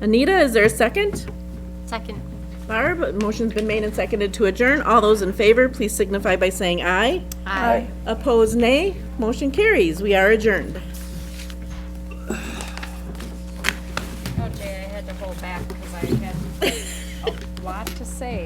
Anita, is there a second? Second. Barb, motion's been made and seconded to adjourn. All those in favor, please signify by saying aye. Aye. Opposed, nay. Motion carries. We are adjourned. Oh, Jay, I had to hold back because I had a lot to say.